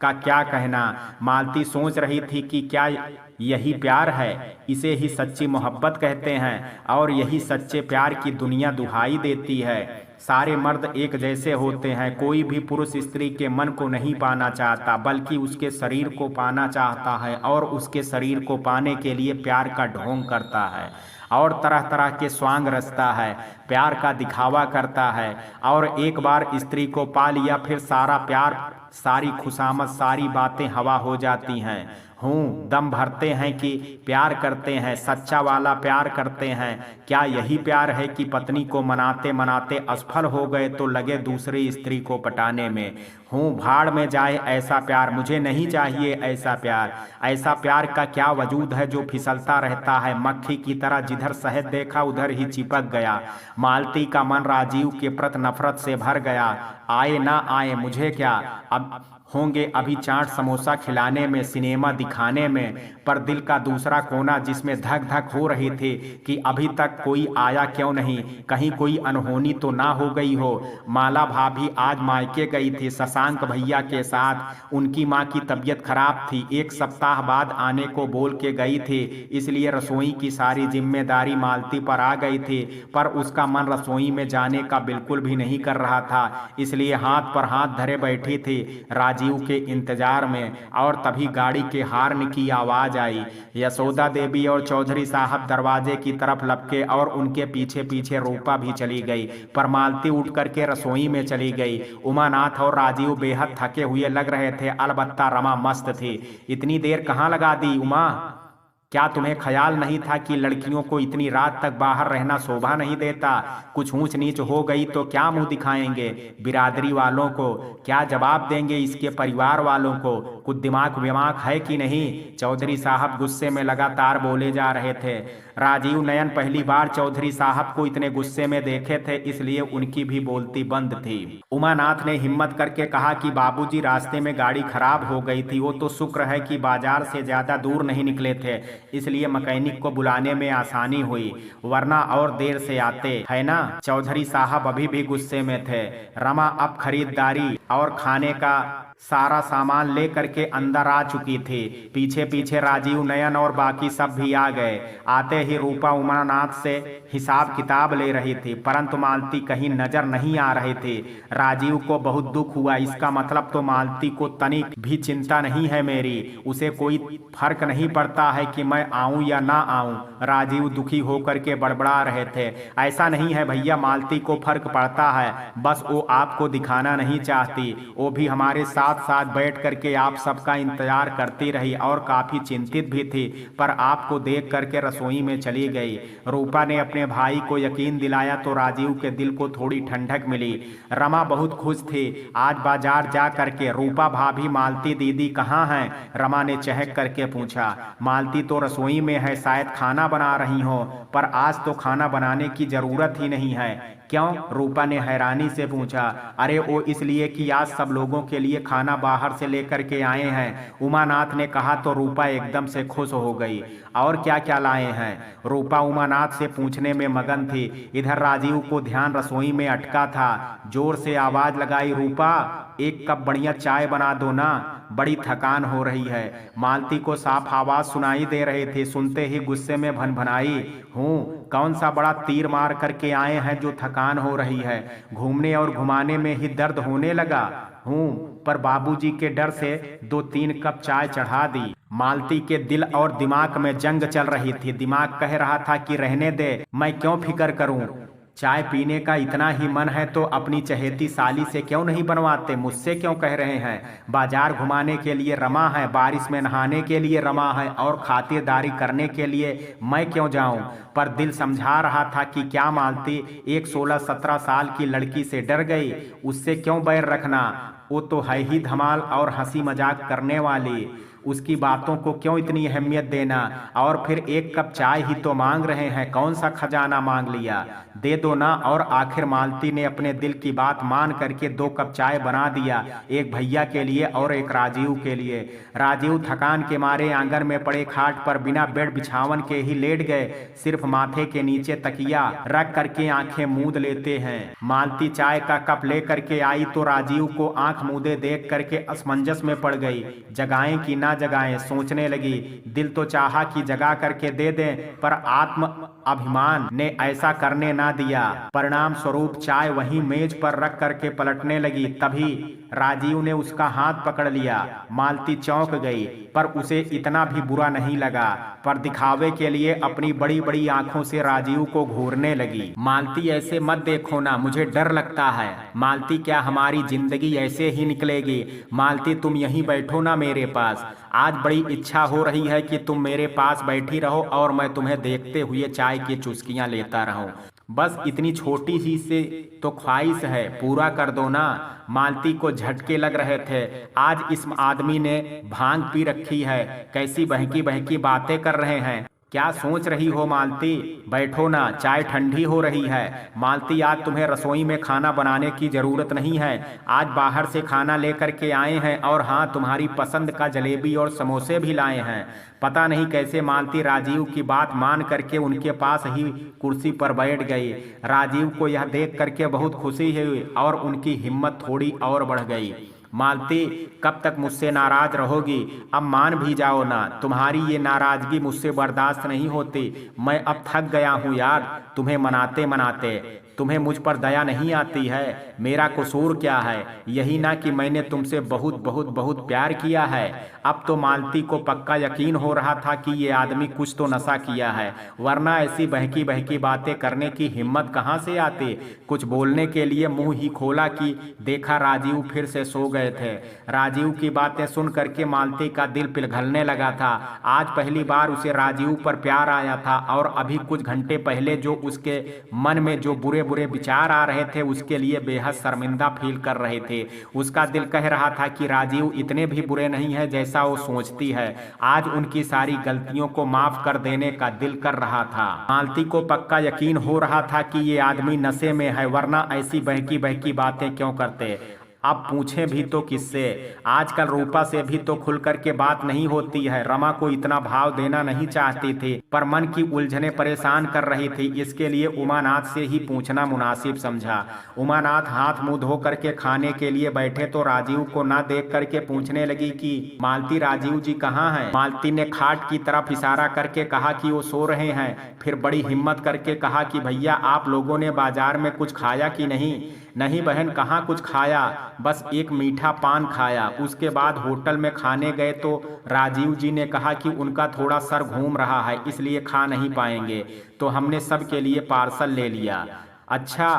का क्या कहना। मालती सोच रही थी कि क्या यही प्यार है, इसे ही सच्ची मोहब्बत कहते हैं और यही सच्चे प्यार की दुनिया दुहाई देती है। सारे मर्द एक जैसे होते हैं, कोई भी पुरुष स्त्री के मन को नहीं पाना चाहता बल्कि उसके शरीर को पाना चाहता है और उसके शरीर को पाने के लिए प्यार का ढोंग करता है और तरह तरह के स्वांग रचता है, प्यार का दिखावा करता है। और एक बार स्त्री को पा लिया फिर सारा प्यार, सारी खुशामद, सारी बातें हवा हो जाती हैं। दम भरते हैं कि प्यार करते हैं, सच्चा वाला प्यार करते हैं। क्या यही प्यार है कि पत्नी को मनाते मनाते असफल हो गए तो लगे दूसरी स्त्री को पटाने में। भाड़ में जाए ऐसा प्यार, मुझे नहीं चाहिए ऐसा प्यार। ऐसा प्यार का क्या वजूद है जो फिसलता रहता है मक्खी की तरह, जिधर शहद देखा उधर ही चिपक गया। मालती का मन राजीव के प्रति नफरत से भर गया। आए ना आए मुझे क्या, अब होंगे अभी चाट समोसा खिलाने में, सिनेमा दिखाने में, पर दिल का दूसरा कोना जिसमें धक धक हो रही थी कि अभी तक कोई आया क्यों नहीं, कहीं कोई अनहोनी तो ना हो गई हो। माला भाभी आज मायके गई थी शशांक भैया के साथ, उनकी माँ की तबीयत खराब थी, एक सप्ताह बाद आने को बोल के गई थी, इसलिए रसोई की सारी जिम्मेदारी मालती पर आ गई थी। पर उसका मन रसोई में जाने का बिल्कुल भी नहीं कर रहा था, इसलिए हाथ पर हाथ धरे बैठी थी राजीव के इंतजार में। और तभी गाड़ी के हार्न की आवाज आई। यशोदा देवी और चौधरी साहब दरवाजे की तरफ लपके और उनके पीछे पीछे रूपा भी चली गई। पर मालती उठ करके रसोई में चली गई। उमानाथ और राजीव बेहद थके हुए लग रहे थे, अलबत्ता रमा मस्त थी। इतनी देर कहाँ लगा दी उमा, क्या तुम्हें ख्याल नहीं था कि लड़कियों को इतनी रात तक बाहर रहना शोभा नहीं देता। कुछ ऊंच नीच हो गई तो क्या मुंह दिखाएंगे बिरादरी वालों को, क्या जवाब देंगे इसके परिवार वालों को। कुछ दिमाग विमाग है कि नहीं। चौधरी साहब गुस्से में लगातार बोले जा रहे थे। राजीव नयन पहली बार चौधरी साहब को इतने गुस्से में देखे थे, इसलिए उनकी भी बोलती बंद थी। उमानाथ ने हिम्मत करके कहा कि बाबूजी रास्ते में गाड़ी खराब हो गई थी, वो तो शुक्र है कि बाजार से ज्यादा दूर नहीं निकले थे, इसलिए मैकेनिक को बुलाने में आसानी हुई, वरना और देर से आते, है ना। चौधरी साहब अभी भी गुस्से में थे। रमा अब खरीदारी और खाने का सारा सामान ले करके अंदर आ चुकी थी। पीछे पीछे राजीव नयन और बाकी सब भी आ गए। आते ही रूपा उमानाथ से हिसाब किताब ले रही थी, परंतु मालती कहीं नजर नहीं आ रही थी। राजीव को बहुत दुख हुआ, इसका मतलब तो मालती को तनिक भी चिंता नहीं है मेरी, उसे कोई फर्क नहीं पड़ता है कि मैं आऊं या ना आऊं। राजीव दुखी होकर के बड़बड़ा रहे थे। ऐसा नहीं है भैया, मालती को फर्क पड़ता है, बस वो आपको दिखाना नहीं चाहती। वो भी हमारे साथ साथ बैठ करके आप सबका इंतजार करती रही और काफी चिंतित भी थी, पर आपको देख करके रसोई में चली गई। रूपा ने अपने भाई को यकीन दिलाया तो राजीव के दिल को थोड़ी ठंडक मिली। रमा बहुत खुश थी आज बाजार जा करके। रूपा भाभी मालती दीदी कहाँ हैं? रमा ने चहक करके पूछा। मालती तो रसोई में है, शायद खाना बना रही हो, पर आज तो खाना बनाने की जरूरत ही नहीं है। क्यों? रूपा ने हैरानी से पूछा। अरे वो इसलिए कि आज सब लोगों के लिए खाना बाहर से लेकर के आए हैं, उमानाथ ने कहा तो रूपा एकदम से खुश हो गई। और क्या क्या लाए हैं? रूपा उमानाथ से पूछने में मगन थी। इधर राजीव को ध्यान रसोई में अटका था। जोर से आवाज लगाई, रूपा एक कप बढ़िया चाय बना दो ना, बड़ी थकान हो रही है। मालती को साफ आवाज सुनाई दे रही थी। सुनते ही गुस्से में भनभनाई, कौन सा बड़ा तीर मार करके आए हैं जो थकान हो रही है? घूमने और घुमाने में ही दर्द होने लगा। पर बाबूजी के डर से 2-3 कप चाय चढ़ा दी। मालती के दिल और दिमाग में जंग चल रही थी। दिमाग कह रहा था कि रहने दे, मैं क्यों फिक्र करूं, चाय पीने का इतना ही मन है तो अपनी चहेती साली से क्यों नहीं बनवाते? मुझसे क्यों कह रहे हैं? बाजार घुमाने के लिए रमा है, बारिश में नहाने के लिए रमा है, और खातिरदारी करने के लिए मैं क्यों जाऊं? पर दिल समझा रहा था कि क्या मालती एक 16-17 साल की लड़की से डर गई? उससे क्यों बैर रखना? वो तो है ही धमाल और हंसी मजाक करने वाली। उसकी बातों को क्यों इतनी अहमियत देना? और फिर एक कप चाय ही तो मांग रहे हैं, कौन सा खजाना मांग लिया? दे दो ना। और आखिर मालती ने अपने दिल की बात मान करके 2 कप चाय बना दिया, एक भैया के लिए और एक राजीव के लिए। राजीव थकान के मारे आंगन में पड़े खाट पर बिना बेड बिछावन के ही लेट गए, सिर्फ माथे के नीचे तकिया रख करके आंखें मूंद लेते हैं। मालती चाय का कप लेकर के आई तो राजीव को आंख मूंदे देख करके असमंजस में पड़ गई। जगाएं कि ना जगाएं सोचने लगी। दिल तो चाहा कि जगा करके दे दें, पर आत्म अभिमान ने ऐसा करने ना दिया। परिणाम स्वरूप चाय वहीं मेज पर रख करके पलटने लगी। तभी राजीव ने उसका हाथ पकड़ लिया। मालती चौंक गई, पर उसे इतना भी बुरा नहीं लगा, पर दिखावे के लिए अपनी बड़ी बड़ी आंखों से राजीव को घूरने लगी। मालती ऐसे मत देखो ना, मुझे डर लगता है। मालती क्या हमारी जिंदगी ऐसे ही निकलेगी? मालती तुम यहीं बैठो ना मेरे पास। आज बड़ी इच्छा हो रही है कि तुम मेरे पास बैठी रहो और मैं तुम्हें देखते हुए चाय की चुस्कियां लेता रहूं। बस इतनी छोटी सी से तो ख्वाहिश है, पूरा कर दो ना। मालती को झटके लग रहे थे। आज इस आदमी ने भांग पी रखी है, कैसी बहकी बहकी बातें कर रहे हैं। क्या सोच रही हो मालती? बैठो ना, चाय ठंडी हो रही है। मालती आज तुम्हें रसोई में खाना बनाने की जरूरत नहीं है, आज बाहर से खाना लेकर के आए हैं, और हाँ तुम्हारी पसंद का जलेबी और समोसे भी लाए हैं। पता नहीं कैसे मालती राजीव की बात मान करके उनके पास ही कुर्सी पर बैठ गई। राजीव को यह देख करके बहुत खुशी हुई और उनकी हिम्मत थोड़ी और बढ़ गई। मालती कब तक मुझसे नाराज रहोगी? अब मान भी जाओ ना, तुम्हारी ये नाराजगी मुझसे बर्दाश्त नहीं होती। मैं अब थक गया हूँ यार, तुम्हें मनाते मनाते। तुम्हें मुझ पर दया नहीं आती है? मेरा कसूर क्या है? यही ना कि मैंने तुमसे बहुत बहुत बहुत प्यार किया है। अब तो मालती को पक्का यकीन हो रहा था कि ये आदमी कुछ तो नशा किया है, वरना ऐसी बहकी बहकी बातें करने की हिम्मत कहाँ से आती। कुछ बोलने के लिए मुंह ही खोला कि देखा राजीव फिर से सो गए थे। राजीव की बातें सुन करके मालती का दिल पिघलने लगा था। आज पहली बार उसे राजीव पर प्यार आया था, और अभी कुछ घंटे पहले जो उसके मन में जो बुरे बुरे विचार आ रहे थे उसके लिए बेहद शर्मिंदा फील कर रहे थे। उसका दिल कह रहा था कि राजीव इतने भी बुरे नहीं है जैसा वो सोचती है। आज उनकी सारी गलतियों को माफ कर देने का दिल कर रहा था। मालती को पक्का यकीन हो रहा था कि ये आदमी नशे में है, वरना ऐसी बहकी बहकी बातें क्यों करते। अब पूछें भी तो किससे? आजकल रूपा से भी तो खुल करके बात नहीं होती है। रमा को इतना भाव देना नहीं चाहती थी, पर मन की उलझने परेशान कर रही थी। इसके लिए उमानाथ से ही पूछना मुनासिब समझा। उमानाथ हाथ मुंह धो करके खाने के लिए बैठे तो राजीव को ना देख करके पूछने लगी कि मालती राजीव जी कहाँ हैं? मालती ने खाट की तरफ इशारा करके कहा कि वो सो रहे हैं। फिर बड़ी हिम्मत करके कहा कि भैया आप लोगों ने बाजार में कुछ खाया कि नहीं? नहीं बहन, कहाँ कुछ खाया, बस एक मीठा पान खाया। उसके बाद होटल में खाने गए तो राजीव जी ने कहा कि उनका थोड़ा सर घूम रहा है, इसलिए खा नहीं पाएंगे, तो हमने सब के लिए पार्सल ले लिया। अच्छा,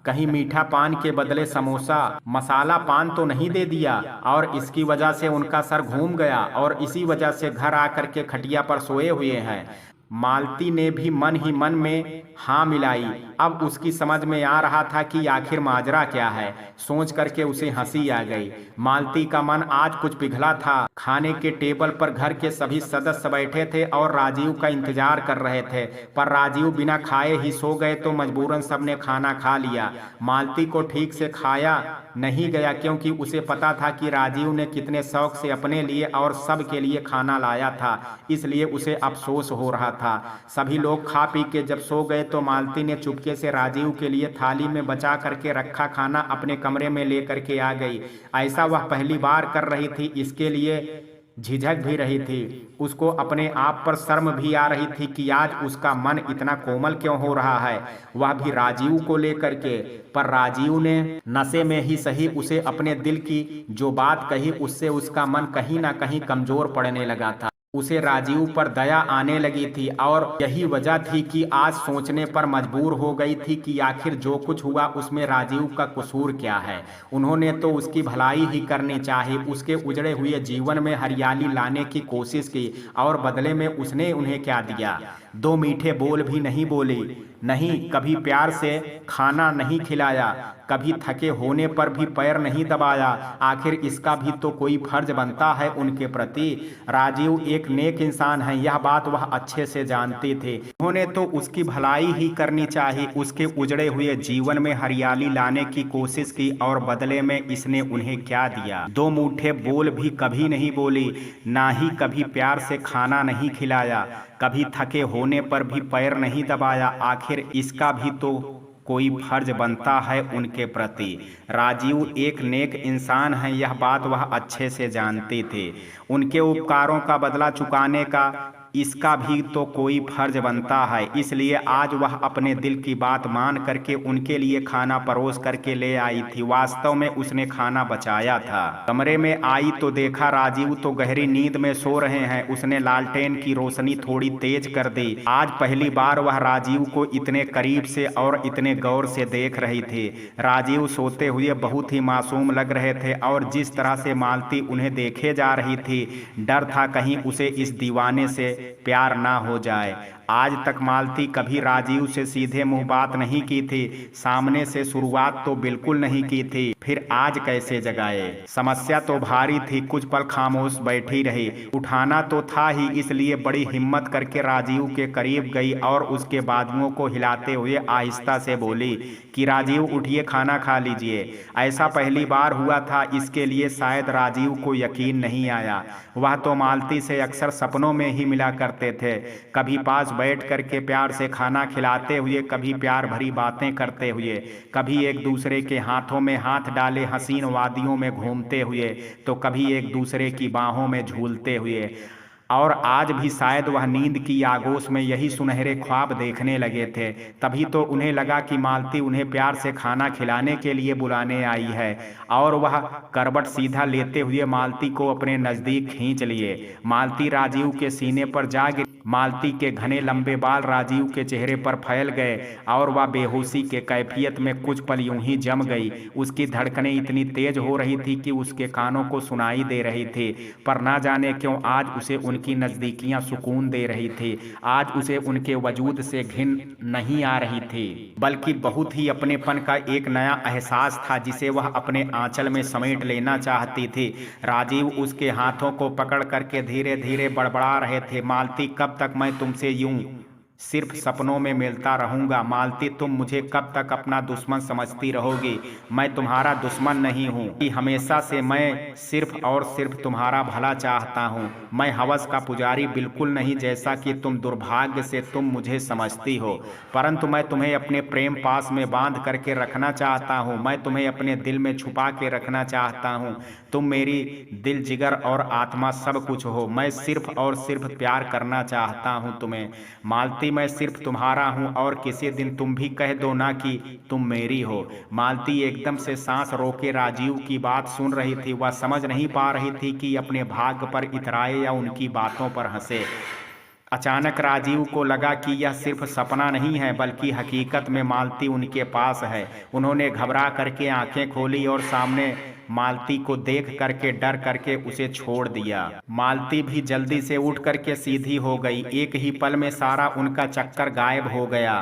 कहीं मीठा पान के बदले समोसा मसाला पान तो नहीं दे दिया, और इसकी वजह से उनका सर घूम गया और इसी वजह से घर आकर के खटिया पर सोए हुए हैं। मालती ने भी मन ही मन में हाँ मिलाई। अब उसकी समझ में आ रहा था कि आखिर माजरा क्या है। सोच करके उसे हंसी आ गई। मालती का मन आज कुछ पिघला था। खाने के टेबल पर घर के सभी सदस्य बैठे थे और राजीव का इंतजार कर रहे थे, पर राजीव बिना खाए ही सो गए तो मजबूरन सबने खाना खा लिया। मालती को ठीक से खाया नहीं गया, क्योंकि उसे पता था कि राजीव ने कितने शौक से अपने लिए और सब के लिए खाना लाया था, इसलिए उसे अफसोस हो रहा था। सभी लोग खा पी के जब सो गए तो मालती ने चुपके से राजीव के लिए थाली में बचा करके रखा खाना अपने कमरे में लेकर के आ गई। ऐसा वह पहली बार कर रही थी, इसके लिए झिझक भी रही थी। उसको अपने आप पर शर्म भी आ रही थी कि आज उसका मन इतना कोमल क्यों हो रहा है, वह भी राजीव को लेकर के। पर राजीव ने नशे में ही सही उसे अपने दिल की जो बात कही, उससे उसका मन कहीं ना कहीं कमजोर पड़ने लगा था। उसे राजीव पर दया आने लगी थी और यही वजह थी कि आज सोचने पर मजबूर हो गई थी कि आखिर जो कुछ हुआ उसमें राजीव का कसूर क्या है। उन्होंने तो उसकी भलाई ही करनी चाहिए, उसके उजड़े हुए जीवन में हरियाली लाने की कोशिश की और बदले में उसने उन्हें क्या दिया? दो मीठे बोल भी नहीं बोली, नहीं कभी प्यार से खाना नहीं खिलाया, कभी थके होने पर भी पैर नहीं दबाया। आखिर इसका भी तो कोई फर्ज बनता है उनके प्रति। राजीव एक नेक इंसान है, यह बात वह अच्छे से जानते थे। उन्होंने तो उसकी भलाई ही करनी चाहिए, उसके उजड़े हुए जीवन में हरियाली लाने की कोशिश की और बदले में इसने उन्हें क्या दिया? दो मीठे बोल भी कभी नहीं बोली, ना ही कभी प्यार से खाना नहीं खिलाया, कभी थके होने पर भी पैर नहीं दबाया। आखिर इसका भी तो कोई फर्ज बनता है उनके प्रति। राजीव एक नेक इंसान है, यह बात वह अच्छे से जानते थे। उनके उपकारों का बदला चुकाने का इसका भी तो कोई फर्ज बनता है। इसलिए आज वह अपने दिल की बात मान करके उनके लिए खाना परोस करके ले आई थी। वास्तव में उसने खाना बचाया था। कमरे में आई तो देखा राजीव तो गहरी नींद में सो रहे हैं। उसने लालटेन की रोशनी थोड़ी तेज कर दी। आज पहली बार वह राजीव को इतने करीब से और इतने गौर से देख रही थी। राजीव सोते हुए बहुत ही मासूम लग रहे थे और जिस तरह से मालती उन्हें देखे जा रही थी, डर था कहीं उसे इस दीवाने से प्यार ना हो जाए। आज तक मालती कभी राजीव से सीधे मुंह बात नहीं की थी, सामने से शुरुआत तो बिल्कुल नहीं की थी, फिर आज कैसे जगाए? समस्या तो भारी थी। कुछ पल खामोश बैठी रही। उठाना तो था ही, इसलिए बड़ी हिम्मत करके राजीव के करीब गई और उसके बाजुओं को हिलाते हुए आहिस्ता से बोली कि राजीव उठिए, खाना खा लीजिए। ऐसा पहली बार हुआ था, इसके लिए शायद राजीव को यकीन नहीं आया। वह तो मालती से अक्सर सपनों में ही मिला करते थे, कभी पास बैठ करके प्यार से खाना खिलाते हुए, कभी प्यार भरी बातें करते हुए, कभी एक दूसरे के हाथों में हाथ डाले हसीन वादियों में घूमते हुए, तो कभी एक दूसरे की बाहों में झूलते हुए। और आज भी शायद वह नींद की आगोश में यही सुनहरे ख्वाब देखने लगे थे। तभी तो उन्हें लगा कि मालती उन्हें प्यार से खाना खिलाने के लिए बुलाने आई है और वह करवट सीधा लेते हुए मालती को अपने नजदीक खींच लिए। मालती राजीव के सीने पर जा गिरी। मालती के घने लंबे बाल राजीव के चेहरे पर फैल गए और वह बेहोशी के कैफियत में कुछ पल यूं ही जम गई। उसकी धड़कनें इतनी तेज हो रही थी कि उसके कानों को सुनाई दे रही थी, पर ना जाने क्यों आज उसे उनकी नजदीकियां सुकून दे रही थी। आज उसे उनके वजूद से घिन नहीं आ रही थी, बल्कि बहुत ही अपनेपन का एक नया एहसास था जिसे वह अपने आंचल में समेट लेना चाहती थी। राजीव उसके हाथों को पकड़ करके धीरे धीरे बड़बड़ा रहे थे, मालती कब तक मैं तुमसे यूं सिर्फ सपनों में मिलता रहूंगा? मालती, तुम मुझे कब तक अपना दुश्मन समझती रहोगी? मैं तुम्हारा दुश्मन नहीं हूँ कि हमेशा से मैं सिर्फ और सिर्फ तुम्हारा भला चाहता हूँ। मैं हवस का पुजारी बिल्कुल नहीं, जैसा कि तुम दुर्भाग्य से तुम मुझे समझती हो, परंतु मैं तुम्हें अपने प्रेम पास में बांध करके रखना चाहता हूँ। मैं तुम्हें अपने दिल में छुपा के रखना चाहता हूँ। तुम मेरी दिल, जिगर और आत्मा सब कुछ हो। मैं सिर्फ और सिर्फ प्यार करना चाहता हूँ तुम्हें। मालती, मैं सिर्फ तुम्हारा हूं और किसी दिन तुम भी कह दो ना कि तुम मेरी हो। मालती एकदम से सांस रोके राजीव की बात सुन रही थी। वह समझ नहीं पा रही थी कि अपने भाग्य पर इतराए या उनकी बातों पर हंसे। अचानक राजीव को लगा कि यह सिर्फ सपना नहीं है, बल्कि हकीकत में मालती उनके पास है। उन्होंने घबरा करके आंखें खोली और सामने मालती को देख करके डर करके उसे छोड़ दिया। मालती भी जल्दी से उठ करके सीधी हो गई। एक ही पल में सारा उनका चक्कर गायब हो गया।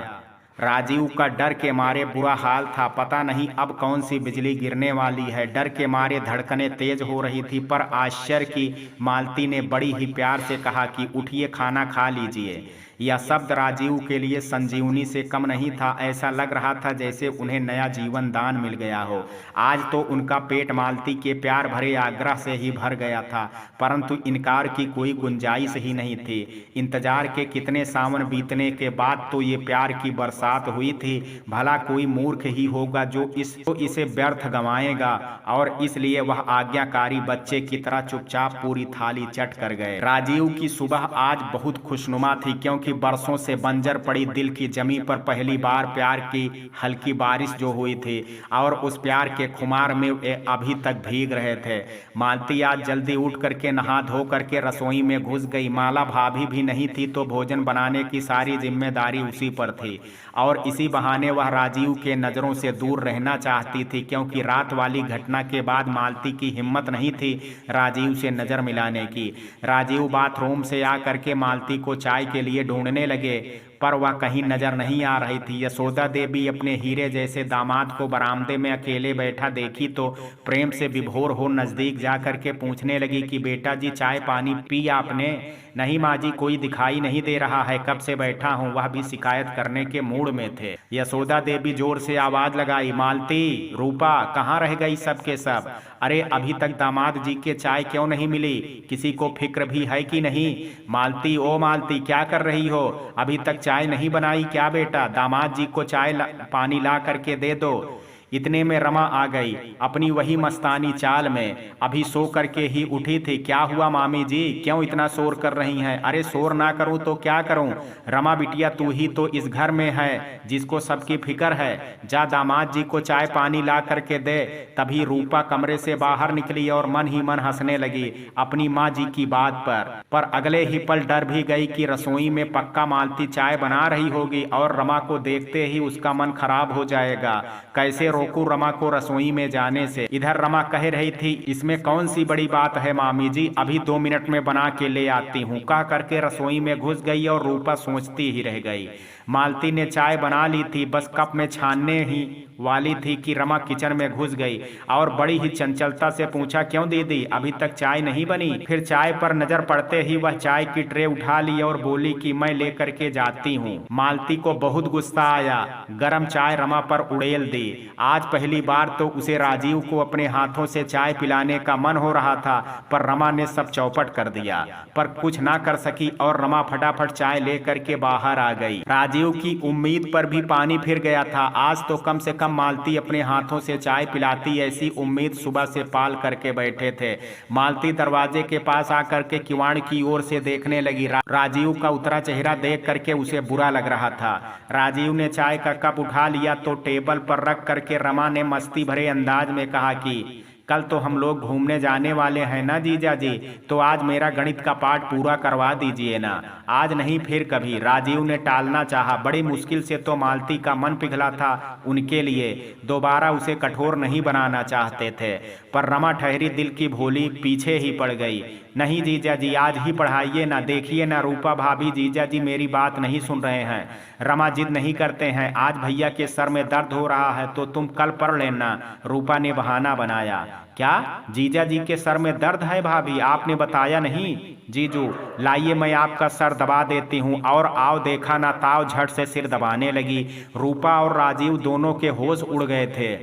राजीव का डर के मारे बुरा हाल था, पता नहीं अब कौन सी बिजली गिरने वाली है। डर के मारे धड़कनें तेज हो रही थी, पर आश्चर्य की मालती ने बड़ी ही प्यार से कहा कि उठिए, खाना खा लीजिए। यह शब्द राजीव के लिए संजीवनी से कम नहीं था। ऐसा लग रहा था जैसे उन्हें नया जीवन दान मिल गया हो। आज तो उनका पेट मालती के प्यार भरे आग्रह से ही भर गया था, परंतु इनकार की कोई गुंजाइश ही नहीं थी। इंतजार के कितने सावन बीतने के बाद तो ये प्यार की बरसात हुई थी। भला कोई मूर्ख ही होगा जो इसे व्यर्थ गंवाएगा, और इसलिए वह आज्ञाकारी बच्चे की तरह चुपचाप पूरी थाली चट कर गए। राजीव की सुबह आज बहुत खुशनुमा थी, क्योंकि क्योंकि बरसों से बंजर पड़ी दिल की जमी पर पहली बार प्यार की हल्की बारिश जो हुई थी और उस प्यार के खुमार में वे अभी तक भीग रहे थे। मालती आज जल्दी उठ करके नहा धो करके रसोई में घुस गई। माला भाभी भी नहीं थी तो भोजन बनाने की सारी जिम्मेदारी उसी पर थी और इसी बहाने वह राजीव के नज़रों से दूर रहना चाहती थी, क्योंकि रात वाली घटना के बाद मालती की हिम्मत नहीं थी राजीव से नज़र मिलाने की। राजीव बाथरूम से आकर के मालती को चाय के लिए ढूंढने लगे पर वह कहीं नजर नहीं आ रही थी। यशोदा देवी अपने हीरे जैसे दामाद को बरामदे में अकेले बैठा देखी तो प्रेम से विभोर हो नजदीक जा करके पूछने लगी कि बेटा जी चाय पानी पी आपने? नहीं माँ जी, कोई दिखाई नहीं दे रहा है, कब से बैठा हूँ। वह भी शिकायत करने के मूड में थे। यशोदा देवी जोर से आवाज लगाई, मालती, रूपा, कहाँ रह गई सब के सब? अरे अभी तक दामाद जी के चाय क्यों नहीं मिली? किसी को फिक्र भी है कि नहीं? मालती, ओ मालती, क्या कर रही हो? अभी तक चाय नहीं बनाई क्या बेटा? दामाद जी को चाय पानी ला करके दे दो। इतने में रमा आ गई अपनी वही मस्तानी चाल में। अभी सो करके ही उठी थी। क्या हुआ मामी जी, क्यों इतना शोर कर रही हैं? अरे शोर ना करूं तो क्या करूं? रमा बिटिया, तू ही तो इस घर में है जिसको सबकी फिक्र है। जा दामाद जी को चाय पानी ला करके दे। तभी रूपा कमरे से बाहर निकली और मन ही मन हंसने लगी अपनी माँ जी की बात पर अगले ही पल डर भी गई कि रसोई में पक्का मालती चाय बना रही होगी और रमा को देखते ही उसका मन खराब हो जाएगा। कैसे रोकूं रमा को रसोई में जाने से? इधर रमा कह रही थी, इसमें कौन सी बड़ी बात है मामी जी, अभी 2 मिनट में बना के ले आती हूँ। कह करके रसोई में घुस गई और रूपा सोचती ही रह गई। मालती ने चाय बना ली थी, बस कप में छानने ही वाली थी कि रमा किचन में घुस गई और बड़ी ही चंचलता से पूछा, क्यों दीदी, अभी तक चाय नहीं बनी? फिर चाय पर नजर पड़ते ही वह चाय की ट्रे उठा ली और बोली कि मैं लेकर के जाती हूँ। मालती को बहुत गुस्सा आया, गरम चाय रमा पर उड़ेल दी। आज पहली बार तो उसे राजीव को अपने हाथों से चाय पिलाने का मन हो रहा था, पर रमा ने सब चौपट कर दिया। पर कुछ ना कर सकी और रमा फटाफट चाय लेकर के बाहर आ गई। राजीव की उम्मीद पर भी पानी फिर गया था। आज तो कम से कम मालती अपने हाथों से चाय पिलाती, ऐसी उम्मीद सुबह से पाल करके बैठे थे। मालती दरवाजे के पास आकर के किवाड़ की ओर से देखने लगी। राजीव का उतरा चेहरा देख करके उसे बुरा लग रहा था। राजीव ने चाय का कप उठा लिया तो टेबल पर रख करके रमा ने मस्ती भरे अंदाज में कहा कि कल तो हम लोग घूमने जाने वाले हैं ना जीजा जी, तो आज मेरा गणित का पाठ पूरा करवा दीजिए ना। आज नहीं फिर कभी। राजीव ने टालना चाहा। बड़ी मुश्किल से तो मालती का मन पिघला था उनके लिए, दोबारा उसे कठोर नहीं बनाना चाहते थे। पर रमा ठहरी दिल की भोली पीछे ही पड़ गई। नहीं जीजा जी, आज ही पढ़ाइए ना, देखिए ना रूपा भाभी, जीजा जी मेरी बात नहीं सुन रहे हैं। रमा जिद नहीं करते हैं, आज भैया के सर में दर्द हो रहा है तो तुम कल पढ़ लेना, रूपा ने बहाना बनाया। क्या जीजा जी के सर में दर्द है भाभी, आपने बताया नहीं? जीजू लाइए मैं आपका सर दबा देती हूँ। और आओ देखा ना ताव झट से सिर दबाने लगी। रूपा और राजीव दोनों के होश उड़ गए थे।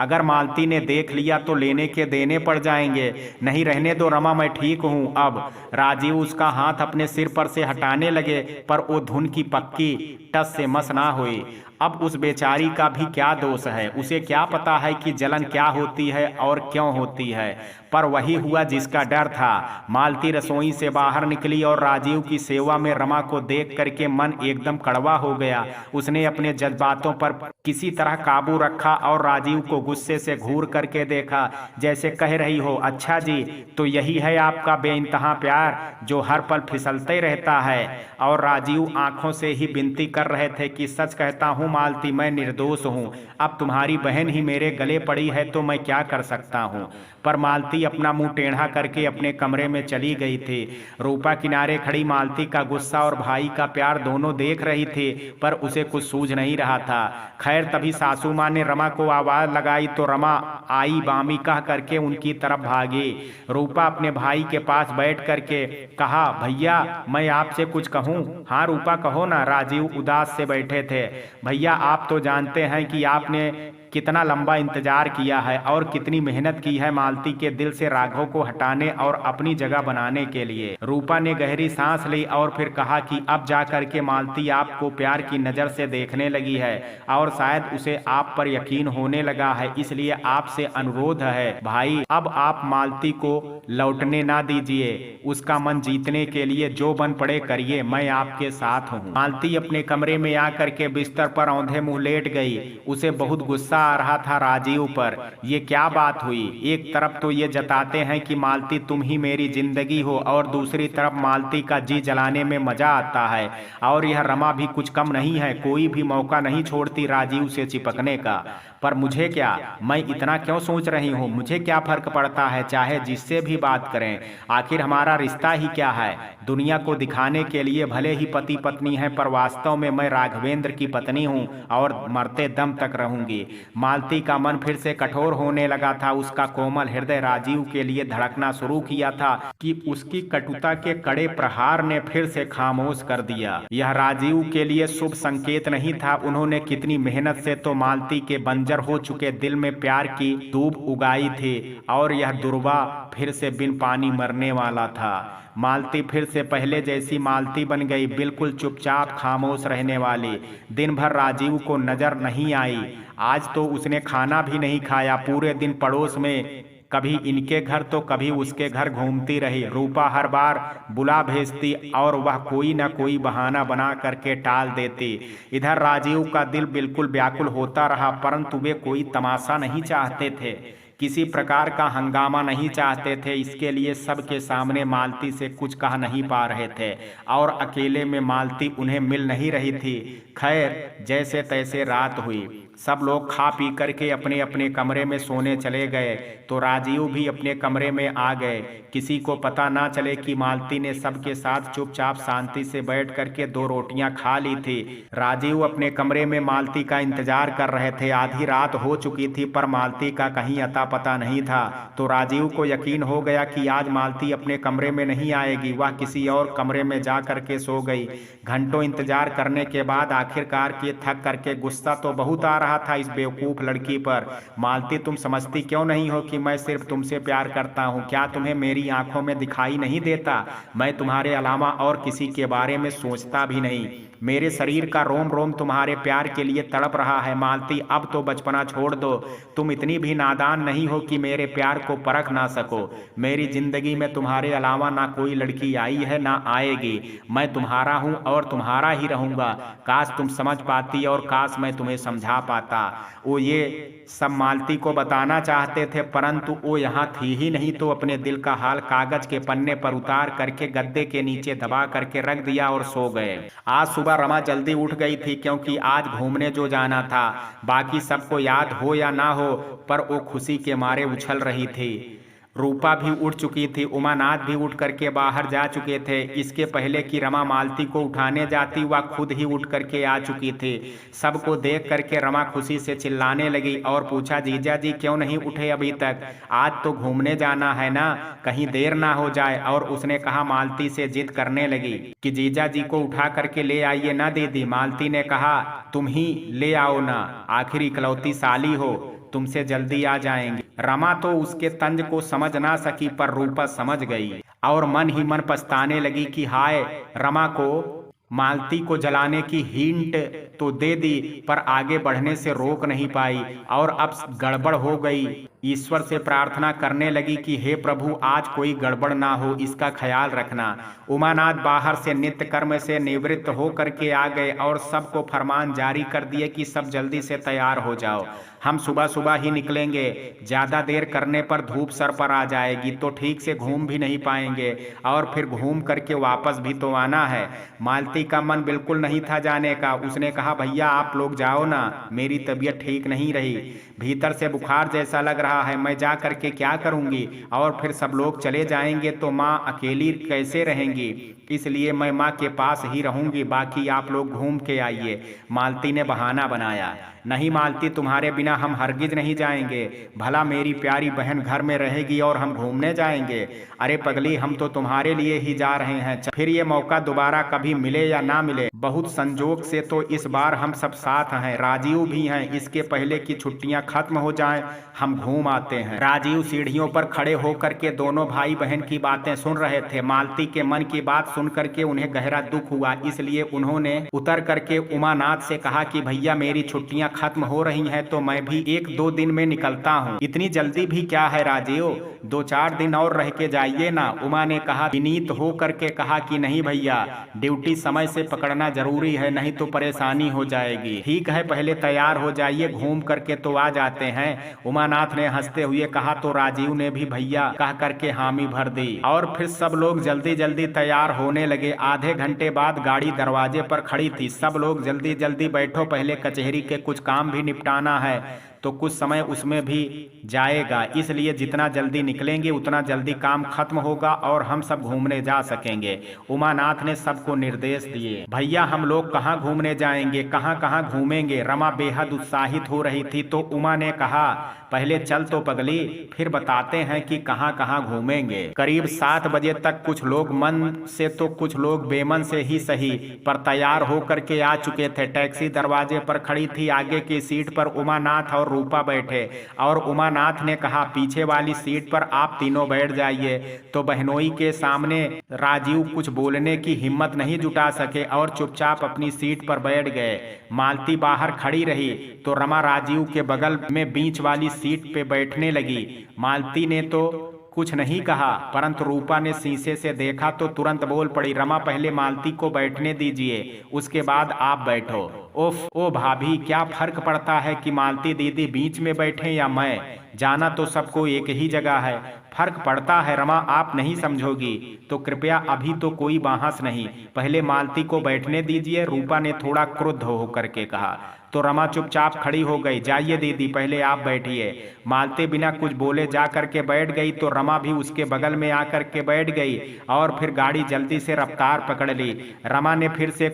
अगर मालती ने देख लिया तो लेने के देने पड़ जाएंगे। नहीं रहने दो रमा, मैं ठीक हूँ अब। राजीव उसका हाथ अपने सिर पर से हटाने लगे पर वो धुन की पक्की टस से मस ना हुई। अब उस बेचारी का भी क्या दोष है? उसे क्या पता है कि जलन क्या होती है और क्यों होती है? पर वही हुआ जिसका डर था। मालती रसोई से बाहर निकली और राजीव की सेवा में रमा को देख करके मन एकदम कड़वा हो गया। उसने अपने जज्बातों पर किसी तरह काबू रखा और राजीव को गुस्से से घूर करके देखा, जैसे कह रही हो, अच्छा जी तो यही है आपका बेइंतहा प्यार जो हर पल फिसलते रहता है। और राजीव आंखों से ही विनती कर रहे थे कि सच कहता हूँ मालती, मैं निर्दोष हूँ। अब तुम्हारी बहन ही मेरे गले पड़ी है तो मैं क्या कर सकता हूँ? पर मालती अपना मुंह टेढ़ा करके अपने कमरे में चली गई थी। रूपा किनारे खड़ी मालती का गुस्सा और भाई का प्यार दोनों देख रही थी, पर उसे कुछ सूझ नहीं रहा था। खैर तभी सासू माँ ने रमा को आवाज लगाई तो रमा आई बामी कह करके उनकी तरफ भागी। रूपा अपने भाई के पास बैठ करके कहा, भैया मैं आपसे कुछ कहूँ? हाँ रूपा कहो ना। राजीव उदास से बैठे थे। भैया आप तो जानते हैं कि आपने कितना लंबा इंतजार किया है और कितनी मेहनत की है मालती के दिल से राघव को हटाने और अपनी जगह बनाने के लिए। रूपा ने गहरी सांस ली और फिर कहा कि अब जा करके मालती आपको प्यार की नजर से देखने लगी है और शायद उसे आप पर यकीन होने लगा है, इसलिए आपसे अनुरोध है भाई, अब आप मालती को लौटने ना दीजिए। उसका मन जीतने के लिए जो बन पड़े करिए, मैं आपके साथ हूँ। मालती अपने कमरे में आकर के बिस्तर पर औंधे मुंह लेट गई। उसे बहुत गुस्सा आ रहा था राजीव पर। ये क्या बात हुई? एक तरफ तो ये जताते हैं कि मालती तुम ही मेरी जिंदगी हो और दूसरी तरफ मालती का जी जलाने में मजा आता है। और यह रमा भी कुछ कम नहीं है, कोई भी मौका नहीं छोड़ती राजीव से चिपकने का। पर मुझे क्या, मैं इतना क्यों सोच रही हूँ? मुझे क्या फर्क पड़ता है चाहे जिससे भी बात करें, आखिर हमारा रिश्ता ही क्या है? दुनिया को दिखाने के लिए भले ही पति पत्नी है, पर वास्तव में मैं राघवेंद्र की पत्नी हूँ और मरते दम तक रहूंगी। मालती का मन फिर से कठोर होने लगा था। उसका कोमल हृदय राजीव के लिए धड़कना शुरू किया था कि उसकी कटुता के कड़े प्रहार ने फिर से खामोश कर दिया। यह राजीव के लिए शुभ संकेत नहीं था। उन्होंने कितनी मेहनत से तो मालती के बंजर हो चुके दिल में प्यार की दूब उगाई थी और यह दुर्बा फिर से बिन पानी मरने वाला था। मालती फिर से पहले जैसी मालती बन गई, बिल्कुल चुपचाप खामोश रहने वाली। दिन भर राजीव को नजर नहीं आई। आज तो उसने खाना भी नहीं खाया। पूरे दिन पड़ोस में कभी इनके घर तो कभी उसके घर घूमती रही। रूपा हर बार बुला भेजती और वह कोई न कोई बहाना बना करके टाल देती। इधर राजीव का दिल बिल्कुल व्याकुल होता रहा, परंतु वे कोई तमाशा नहीं चाहते थे, किसी प्रकार का हंगामा नहीं चाहते थे। इसके लिए सबके सामने मालती से कुछ कह नहीं पा रहे थे और अकेले में मालती उन्हें मिल नहीं रही थी। खैर, जैसे तैसे रात हुई। सब लोग खा पी करके अपने अपने कमरे में सोने चले गए तो राजीव भी अपने कमरे में आ गए। किसी को पता ना चले कि मालती ने सबके साथ चुपचाप शांति से बैठ करके 2 रोटियां खा ली थी। राजीव अपने कमरे में मालती का इंतजार कर रहे थे। आधी रात हो चुकी थी पर मालती का कहीं अता पता नहीं था। तो राजीव को यकीन हो गया कि आज मालती अपने कमरे में नहीं आएगी, वह किसी और कमरे में जा करके सो गई। घंटों इंतजार करने के बाद आखिरकार के थक करके गुस्सा तो बहुत आ रहा था इस बेवकूफ लड़की पर। मालती, तुम समझती क्यों नहीं हो कि मैं सिर्फ तुमसे प्यार करता हूँ? क्या तुम्हें मेरी आंखों में दिखाई नहीं देता? मैं तुम्हारे अलावा और किसी के बारे में सोचता भी नहीं। मेरे शरीर का रोम रोम तुम्हारे प्यार के लिए तड़प रहा है। मालती, अब तो बचपना छोड़ दो। तुम इतनी भी नादान नहीं हो कि मेरे प्यार को परख ना सको। मेरी जिंदगी में तुम्हारे अलावा ना कोई लड़की आई है ना आएगी। मैं तुम्हारा हूँ और तुम्हारा ही रहूंगा। काश तुम समझ पाती और काश मैं तुम्हें समझा पाता। वो ये सब मालती को बताना चाहते थे, परंतु वो यहाँ थी ही नहीं, तो अपने दिल का हाल कागज के पन्ने पर उतार करके गद्दे के नीचे दबा करके रख दिया और सो गए। आज सुबह रमा जल्दी उठ गई थी क्योंकि आज घूमने जो जाना था। बाकी सबको याद हो या ना हो, पर वो खुशी के मारे उछल रही थी। रूपा भी उठ चुकी थी, उमानाथ भी उठ करके बाहर जा चुके थे। इसके पहले कि रमा मालती को उठाने जाती, वह खुद ही उठ करके आ चुकी थी। सबको देख करके रमा खुशी से चिल्लाने लगी और पूछा, जीजा जी क्यों नहीं उठे अभी तक? आज तो घूमने जाना है ना, कहीं देर ना हो जाए। और उसने कहा, मालती से जिद करने लगी कि जीजा जी को उठा करके ले आइए ना दीदी। मालती ने कहा, तुम ही ले आओ ना, आखिर इकलौती साली हो, तुमसे जल्दी आ जाएंगे। रमा तो उसके तंज को समझ ना सकी, पर रूपा समझ गई और मन ही मन पछताने लगी कि हाय, रमा को मालती को जलाने की हिंट तो दे दी पर आगे बढ़ने से रोक नहीं पाई और अब गड़बड़ हो गई। ईश्वर से प्रार्थना करने लगी कि हे प्रभु, आज कोई गड़बड़ ना हो, इसका ख्याल रखना। उमानाथ बाहर से नित्य कर्म से निवृत्त हो करके आ गए और सबको फरमान जारी कर दिए कि सब जल्दी से तैयार हो जाओ, हम सुबह सुबह ही निकलेंगे। ज्यादा देर करने पर धूप सर पर आ जाएगी तो ठीक से घूम भी नहीं पाएंगे और फिर घूम करके वापस भी तो आना है। मालती का मन बिल्कुल नहीं था जाने का। उसने कहा, भैया आप लोग जाओ ना, मेरी तबीयत ठीक नहीं रही, भीतर से बुखार जैसा लग रहा है, मैं जा करके क्या करूंगी? और फिर सब लोग चले जाएंगे तो माँ अकेली कैसे रहेंगी? इसलिए मैं माँ के पास ही रहूंगी, बाकी आप लोग घूम के आइए। मालती ने बहाना बनाया। नहीं मालती, तुम्हारे बिना हम हरगिज नहीं जाएंगे। भला मेरी प्यारी बहन घर में रहेगी और हम घूमने जाएंगे? अरे पगली, हम तो तुम्हारे लिए ही जा रहे हैं। फिर ये मौका दोबारा कभी मिले या ना मिले, बहुत संजोग से तो इस बार हम सब साथ हैं। राजीव भी हैं। इसके पहले कि छुट्टियां खत्म हो जाएं, हम घूम आते हैं। राजीव सीढ़ियों पर खड़े होकर के दोनों भाई बहन की बातें सुन रहे थे। मालती के मन की बात सुन करके उन्हें गहरा दुख हुआ, इसलिए उन्होंने उतर करके उमानाथ से कहा कि भैया मेरी छुट्टियां खत्म हो रही हैं तो मैं भी 1-2 दिन में निकलता हूं। इतनी जल्दी भी क्या है राजीव, 2-4 दिन और रह के जाइए ना। उमा ने कहा, विनीत हो करके कहा कि नहीं भैया, ड्यूटी समय से पकड़ना जरूरी है, नहीं तो परेशानी हो जाएगी। ठीक है, पहले तैयार हो जाइए, घूम करके तो आ जाते हैं। उमानाथ ने हंसते हुए कहा तो राजीव ने भी भैया कह करके हामी भर दी और फिर सब लोग जल्दी जल्दी तैयार होने लगे। आधे घंटे बाद गाड़ी दरवाजे पर खड़ी थी। सब लोग जल्दी जल्दी बैठो, पहले कचहरी के कुछ काम भी निपटाना है, तो कुछ समय उसमें भी जाएगा, इसलिए जितना जल्दी निकलेंगे उतना जल्दी काम खत्म होगा और हम सब घूमने जा सकेंगे। उमानाथ ने सबको निर्देश दिए। भैया हम लोग कहाँ घूमने जाएंगे, कहाँ कहाँ घूमेंगे? रमा बेहद उत्साहित हो रही थी तो उमा ने कहा, पहले चल तो पगली, फिर बताते हैं कि कहाँ कहाँ घूमेंगे। करीब 7 बजे तक कुछ लोग मन से तो कुछ लोग बेमन से ही सही पर तैयार होकर के आ चुके थे। टैक्सी दरवाजे पर खड़ी थी। आगे की सीट पर उमानाथ और रूपा बैठे और उमानाथ ने कहा, पीछे वाली सीट पर आप तीनों बैठ जाइए। तो बहनोई के सामने राजीव कुछ बोलने की हिम्मत नहीं जुटा सके और चुपचाप अपनी सीट पर बैठ गए। मालती बाहर खड़ी रही तो रमा राजीव के बगल में बीच वाली सीट पे बैठने लगी। मालती ने तो कुछ नहीं कहा, परंतु रूपा ने शीशे से देखा तो तुरंत बोल पड़ी, रमा पहले मालती को बैठने दीजिए, उसके बाद आप बैठो। ओफ ओ भाभी, क्या फर्क पड़ता है कि मालती दीदी बीच में बैठे या मैं? जाना तो सबको एक ही जगह है। फर्क पड़ता है रमा, आप नहीं समझोगी तो कृपया अभी तो कोई बहस नहीं, पहले मालती को बैठने दीजिए। रूपा ने थोड़ा क्रुद्ध होकर के कहा तो रमा चुपचाप खड़ी हो गई। जाइए दीदी, पहले आप बैठिए। मालती बिना कुछ बोले जा करके बैठ गई तो रमा भी उसके बगल में आकर के बैठ गई और फिर गाड़ी जल्दी से रफ्तार पकड़ ली। रमा ने फिर से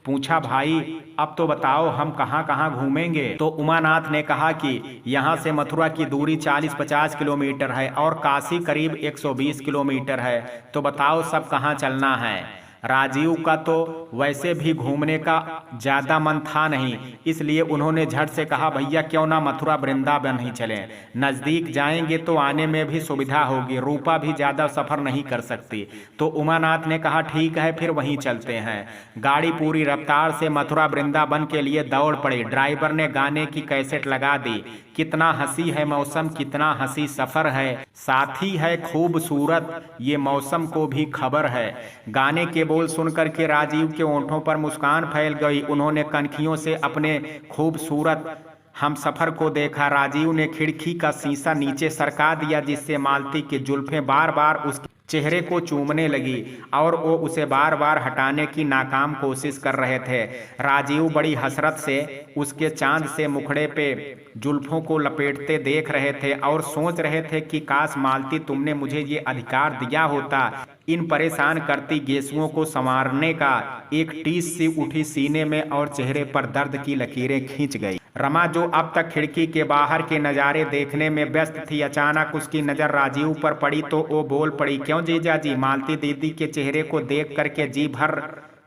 पूछा, भाई अब तो बताओ हम कहाँ कहाँ घूमेंगे? तो उमानाथ ने कहा कि यहाँ से मथुरा की दूरी 40-50 किलोमीटर है और काशी करीब 120 किलोमीटर है, तो बताओ सब कहाँ चलना है। राजीव का तो वैसे भी घूमने का ज्यादा मन था नहीं, इसलिए उन्होंने झट से कहा, भैया क्यों ना मथुरा वृंदावन ही चलें, नजदीक जाएंगे तो आने में भी सुविधा होगी, रूपा भी ज्यादा सफर नहीं कर सकती। तो उमानाथ ने कहा, ठीक है फिर वहीं चलते हैं। गाड़ी पूरी रफ्तार से मथुरा वृंदावन के लिए दौड़ पड़ी। ड्राइवर ने गाने की कैसेट लगा दी। कितना हंसी है मौसम, कितना हंसी सफर है, साथी है खूबसूरत ये मौसम को भी खबर है। गाने के बोल सुनकर के राजीव के होंठों पर मुस्कान फैल गई। उन्होंने कनखियों से अपने खूबसूरत हम सफर को देखा। राजीव ने खिड़की का शीशा नीचे सरका दिया, जिससे मालती की जुल्फें बार बार उसके चेहरे को चूमने लगी और वो उसे बार बार हटाने की नाकाम कोशिश कर रहे थे। राजीव बड़ी हसरत से उसके चांद से मुखड़े पे जुल्फों को लपेटते देख रहे थे और सोच रहे थे कि काश मालती तुमने मुझे ये अधिकार दिया होता इन परेशान करती गेसुओं को संवारने का। एक टीस सी उठी सीने में और चेहरे पर दर्द की लकीरें खींच गई। रमा जो अब तक खिड़की के बाहर के नज़ारे देखने में व्यस्त थी, अचानक उसकी नज़र राजीव पर पड़ी तो वो बोल पड़ी, क्यों जीजा जी, मालती दीदी के चेहरे को देख करके जी भर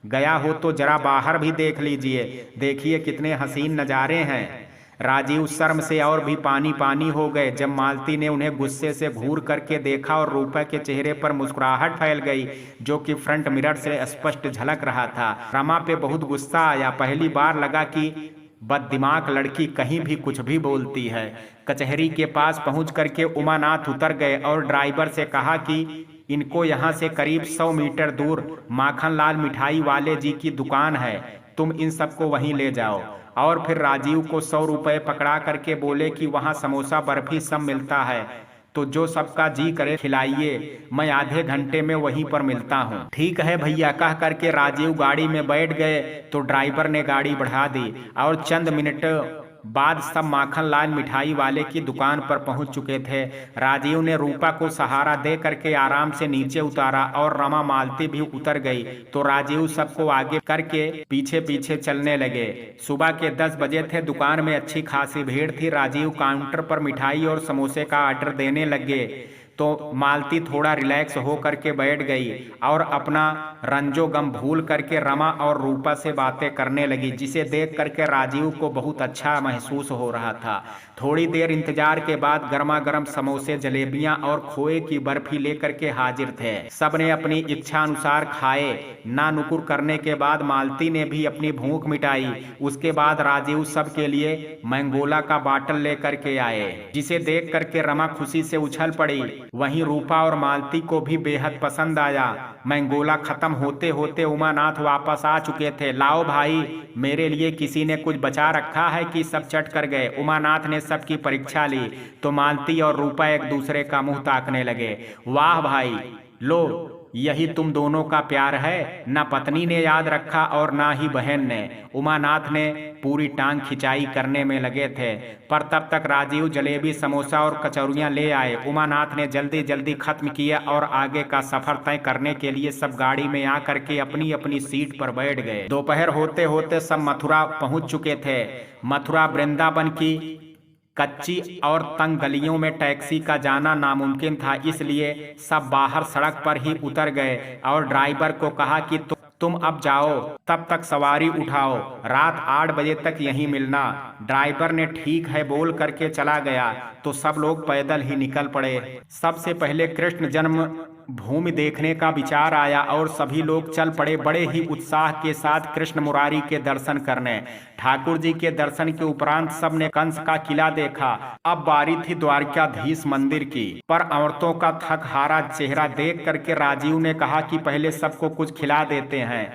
गया हो तो जरा बाहर भी देख लीजिए, देखिए कितने हसीन नज़ारे हैं। राजीव शर्म से और भी पानी पानी हो गए जब मालती ने उन्हें गुस्से से घूर करके देखा और रूपा के चेहरे पर मुस्कुराहट फैल गई, जो कि फ्रंट मिरर से स्पष्ट झलक रहा था। रमा पे बहुत गुस्सा आया। पहली बार लगा कि बददिमाग लड़की कहीं भी कुछ भी बोलती है। कचहरी के पास पहुंच करके उमानाथ उतर गए और ड्राइवर से कहा कि इनको यहाँ से करीब 100 मीटर दूर माखनलाल मिठाई वाले जी की दुकान है, तुम इन सबको वहीं ले जाओ। और फिर राजीव को 100 रुपये पकड़ा करके बोले कि वहाँ समोसा बर्फी सब मिलता है, तो जो सबका जी करे खिलाइए, मैं आधे घंटे में वहीं पर मिलता हूँ। ठीक है भैया कह करके राजीव गाड़ी में बैठ गए तो ड्राइवर ने गाड़ी बढ़ा दी और चंद मिनट बाद सब माखन लाल मिठाई वाले की दुकान पर पहुंच चुके थे। राजीव ने रूपा को सहारा दे करके आराम से नीचे उतारा और रमा मालती भी उतर गई तो राजीव सबको आगे करके पीछे पीछे चलने लगे। सुबह के 10 बजे थे। दुकान में अच्छी खासी भीड़ थी। राजीव काउंटर पर मिठाई और समोसे का ऑर्डर देने लगे तो मालती थोड़ा रिलैक्स हो करके बैठ गई और अपना रंजो गम भूल करके रमा और रूपा से बातें करने लगी, जिसे देख करके राजीव को बहुत अच्छा महसूस हो रहा था। थोड़ी देर इंतजार के बाद गर्मा गर्म समोसे, जलेबियां और खोए की बर्फी लेकर के हाजिर थे। सबने अपनी इच्छा अनुसार खाए। ना नुकुर करने के बाद मालती ने भी अपनी भूख मिटाई। उसके बाद राजीव सबके लिए मैंगोला का बाटल लेकर के आए, जिसे देख करके रमा खुशी से उछल पड़ी। वहीं रूपा और मालती को भी बेहद पसंद आया। मैंगोला खत्म होते होते उमानाथ वापस आ चुके थे। लाओ भाई, मेरे लिए किसी ने कुछ बचा रखा है कि सब चट कर गए। उमानाथ ने सबकी परीक्षा ली तो मालती और रूपा एक दूसरे का मुंह ताकने लगे। वाह भाई, लो यही तुम दोनों का प्यार है। ना पत्नी ने याद रखा और ना ही बहन ने। उमानाथ ने पूरी टांग खिंचाई करने में लगे थे, पर तब तक राजीव जलेबी, समोसा और कचौरियां ले आए। उमानाथ ने जल्दी जल्दी खत्म किया और आगे का सफर तय करने के लिए सब गाड़ी में आकर के अपनी अपनी सीट पर बैठ गए। दोपहर होते होते सब मथुरा पहुंच चुके थे। मथुरा वृंदावन की कच्ची और तंग गलियों में टैक्सी का जाना नामुमकिन था, इसलिए सब बाहर सड़क पर ही उतर गए और ड्राइवर को कहा कि तुम अब जाओ, तब तक सवारी उठाओ, रात 8 बजे तक यहीं मिलना। ड्राइवर ने ठीक है बोल करके चला गया तो सब लोग पैदल ही निकल पड़े। सबसे पहले कृष्ण जन्म भूमि देखने का विचार आया और सभी लोग चल पड़े बड़े ही उत्साह के साथ कृष्ण मुरारी के दर्शन करने। ठाकुर जी के दर्शन के उपरांत सबने कंस का किला देखा। अब बारी थी द्वारकाधीश मंदिर की। पर औरतों का थक हारा चेहरा देख करके राजीव ने कहा कि पहले सबको कुछ खिला देते हैं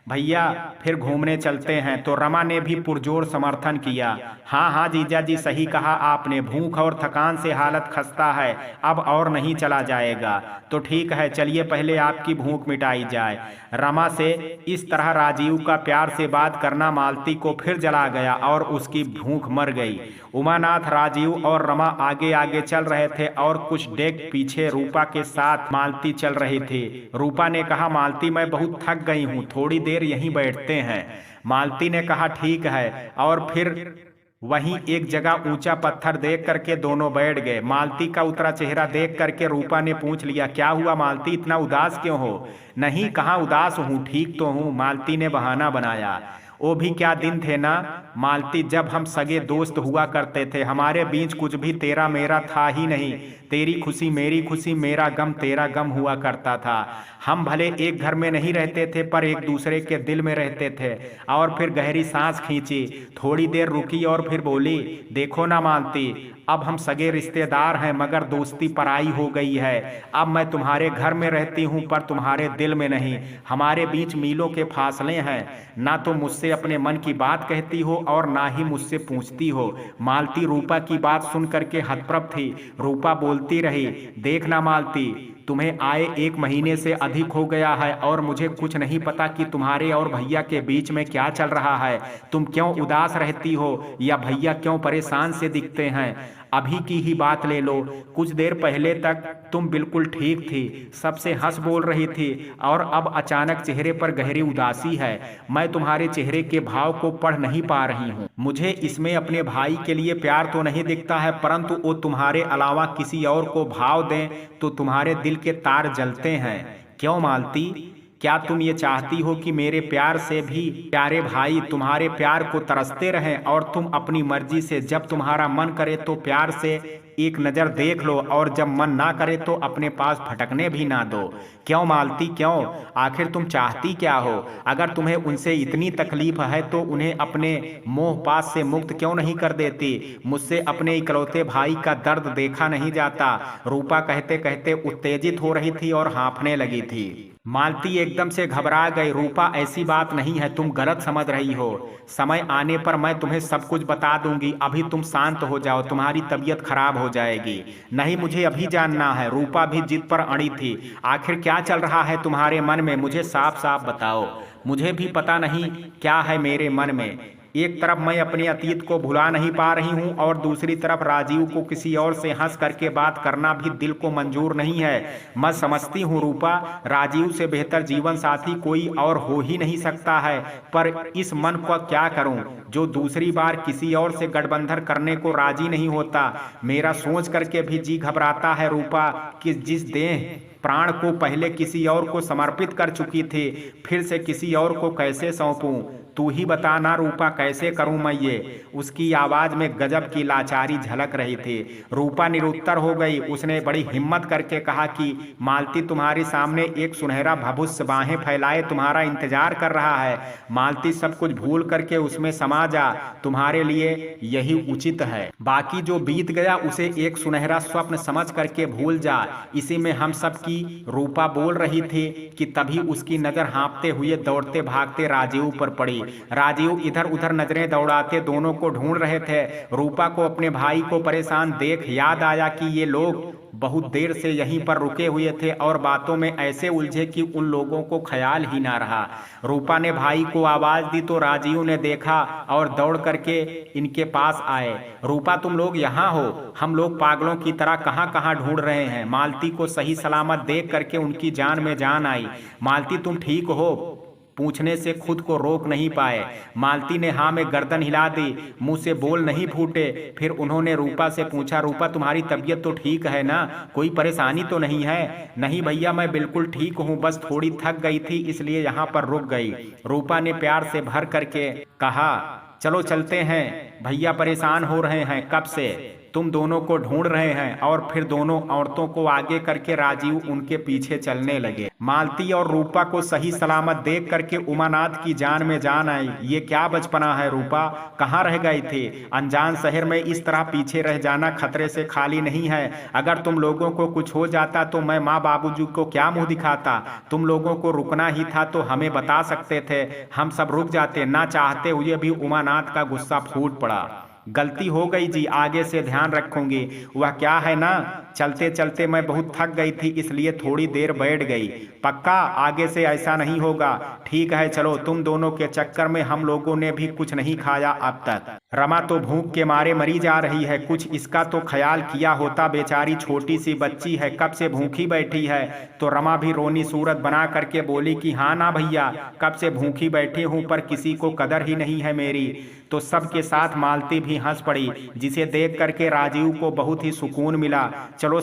भैया, फिर घूमने चलते हैं। तो रमा ने भी पुरजोर समर्थन किया। हाँ हाँ जीजा जी, सही कहा आपने, भूख और थकान से हालत खस्ता है, अब और नहीं चला जाएगा। तो ठीक है, चलिए पहले आपकी भूख मिटाई जाए। रमा से इस तरह राजीव का प्यार से बात करना मालती को फिर जला गया और उसकी भूख मर गई। उमानाथ, राजीव और रमा आगे आगे चल रहे थे और कुछ डेग पीछे रूपा के साथ मालती चल रही थी। रूपा ने कहा, मालती मैं बहुत थक गई हूँ, थोड़ी देर यहीं बैठते हैं। मालती ने कहा ठीक है, और फिर वहीं एक जगह ऊंचा पत्थर देख करके दोनों बैठ गए। मालती का उतरा चेहरा देख करके रूपा ने पूछ लिया, क्या हुआ मालती, इतना उदास क्यों हो? नहीं, कहाँ उदास हूँ, ठीक तो हूँ, मालती ने बहाना बनाया। वो भी क्या दिन थे ना मालती, जब हम सगे दोस्त हुआ करते थे। हमारे बीच कुछ भी तेरा मेरा था ही नहीं। तेरी खुशी मेरी खुशी, मेरा गम तेरा गम हुआ करता था। हम भले एक घर में नहीं रहते थे पर एक दूसरे के दिल में रहते थे। और फिर गहरी सांस खींची, थोड़ी देर रुकी और फिर बोली, देखो ना मालती, अब हम सगे रिश्तेदार हैं मगर दोस्ती पराई हो गई है। अब मैं तुम्हारे घर में रहती हूँ पर तुम्हारे दिल में नहीं। हमारे बीच मीलों के फासले हैं। ना तो मुझसे अपने मन की बात कहती हो और ना ही मुझसे पूछती हो। मालती रूपा की बात सुन करके हतप्रभ थी। रूपा बोलती रही, देखना मालती, तुम्हें आए 1 महीने से अधिक हो गया है और मुझे कुछ नहीं पता कि तुम्हारे और भैया के बीच में क्या चल रहा है। तुम क्यों उदास रहती हो या भैया क्यों परेशान से दिखते हैं? अभी की ही बात ले लो, कुछ देर पहले तक तुम बिल्कुल ठीक थी, सबसे हंस बोल रही थी और अब अचानक चेहरे पर गहरी उदासी है। मैं तुम्हारे चेहरे के भाव को पढ़ नहीं पा रही हूँ। मुझे इसमें अपने भाई के लिए प्यार तो नहीं दिखता है, परंतु वो तुम्हारे अलावा किसी और को भाव दें तो तुम्हारे दिल के तार जलते हैं। क्यों मालती, क्या तुम ये चाहती हो कि मेरे प्यार से भी प्यारे भाई तुम्हारे प्यार को तरसते रहें और तुम अपनी मर्जी से जब तुम्हारा मन करे तो प्यार से एक नज़र देख लो और जब मन ना करे तो अपने पास भटकने भी ना दो? क्यों मालती, क्यों? आखिर तुम चाहती क्या हो? अगर तुम्हें उनसे इतनी तकलीफ है तो उन्हें अपने मोह पास से मुक्त क्यों नहीं कर देती? मुझसे अपने इकलौते भाई का दर्द देखा नहीं जाता। रूपा कहते कहते उत्तेजित हो रही थी और हाँफने लगी थी। मालती एकदम से घबरा गई। रूपा, ऐसी बात नहीं है, तुम गलत समझ रही हो। समय आने पर मैं तुम्हें सब कुछ बता दूंगी, अभी तुम शांत हो जाओ, तुम्हारी तबीयत खराब हो जाएगी। नहीं, मुझे अभी जानना है। रूपा भी जिद पर अड़ी थी। आखिर क्या चल रहा है तुम्हारे मन में, मुझे साफ साफ बताओ। मुझे भी पता नहीं क्या है मेरे मन में। एक तरफ मैं अपने अतीत को भुला नहीं पा रही हूँ और दूसरी तरफ राजीव को किसी और से हंस करके बात करना भी दिल को मंजूर नहीं है। मैं समझती हूँ रूपा, राजीव से बेहतर जीवन साथी कोई और हो ही नहीं सकता है, पर इस मन को क्या करूँ जो दूसरी बार किसी और से गठबंधन करने को राजी नहीं होता। मेरा सोच करके भी जी घबराता है रूपा कि जिस देह प्राण को पहले किसी और को समर्पित कर चुकी थी, फिर से किसी और को कैसे सौंपूं। तू ही बता ना रूपा, कैसे करूं मैं ये। उसकी आवाज में गजब की लाचारी झलक रही थी। रूपा निरुत्तर हो गई। उसने बड़ी हिम्मत करके कहा कि मालती तुम्हारे सामने एक सुनहरा भभुष्य बाहें फैलाए तुम्हारा इंतजार कर रहा है। मालती, सब कुछ भूल करके उसमें समा जा, तुम्हारे लिए यही उचित है। बाकी जो बीत गया उसे एक सुनहरा स्वप्न समझ करके भूल जा। इसी में हम सब की रूपा बोल रही थी कि तभी उसकी नजर हाँफते हुए दौड़ते भागते राजीव पर पड़ी। राजीव इधर उधर नजरें दौड़ाते दोनों को ढूंढ रहे थे। रूपा को अपने भाई को परेशान देख याद आया कि ये लोग बहुत देर से यहीं पर रुके हुए थे और बातों में ऐसे उलझे कि उन लोगों को ख्याल ही ना रहा। रूपा ने भाई को आवाज दी तो राजीव ने देखा और दौड़ करके इनके पास आए। रूपा, तुम लोग यहाँ हो? हम लोग पागलों की तरह कहाँ कहाँ ढूंढ रहे हैं। मालती को सही सलामत देख करके उनकी जान में जान आई। मालती, तुम ठीक हो? पूछने से खुद को रोक नहीं पाए। मालती ने हाँ में गर्दन हिला दी, मुंह से बोल नहीं फूटे। फिर उन्होंने रूपा से पूछा, रूपा तुम्हारी तबीयत तो ठीक है ना? कोई परेशानी तो नहीं है? नहीं भैया, मैं बिल्कुल ठीक हूँ, बस थोड़ी थक गई थी इसलिए यहाँ पर रुक गई। रूपा ने प्यार से भर करके कहा, चलो चलते हैं, भैया परेशान हो रहे हैं कब से, तुम दोनों को ढूंढ रहे हैं। और फिर दोनों औरतों को आगे करके राजीव उनके पीछे चलने लगे। मालती और रूपा को सही सलामत देख करके उमानाथ की जान में जान आई। ये क्या बचपना है रूपा, कहाँ रह गई थी? अनजान शहर में इस तरह पीछे रह जाना खतरे से खाली नहीं है। अगर तुम लोगों को कुछ हो जाता तो मैं माँ बाबूजी को क्या मुंह दिखाता? तुम लोगों को रुकना ही था तो हमें बता सकते थे, हम सब रुक जाते। ना चाहते हुए भी उमानाथ का गुस्सा फूट पड़ा। गलती हो गई जी, आगे से ध्यान रखूंगी। वह क्या है ना, चलते चलते मैं बहुत थक गई थी इसलिए थोड़ी देर बैठ गई। पक्का आगे से ऐसा नहीं होगा? ठीक है चलो, तुम दोनों के चक्कर में हम लोगों ने भी कुछ नहीं खाया अब तक। रमा तो भूख के मारे मरी जा रही है, कुछ इसका तो ख्याल किया होता। बेचारी छोटी सी बच्ची है, कब से भूखी बैठी है। तो रमा भी रोनी सूरत बना करके बोली कि हाँ ना भैया, कब से भूखी बैठी हूँ पर किसी को कदर ही नहीं है मेरी। तो सबके साथ मालती भी हंस पड़ी, जिसे देख करके राजीव को बहुत ही सुकून मिला। चलो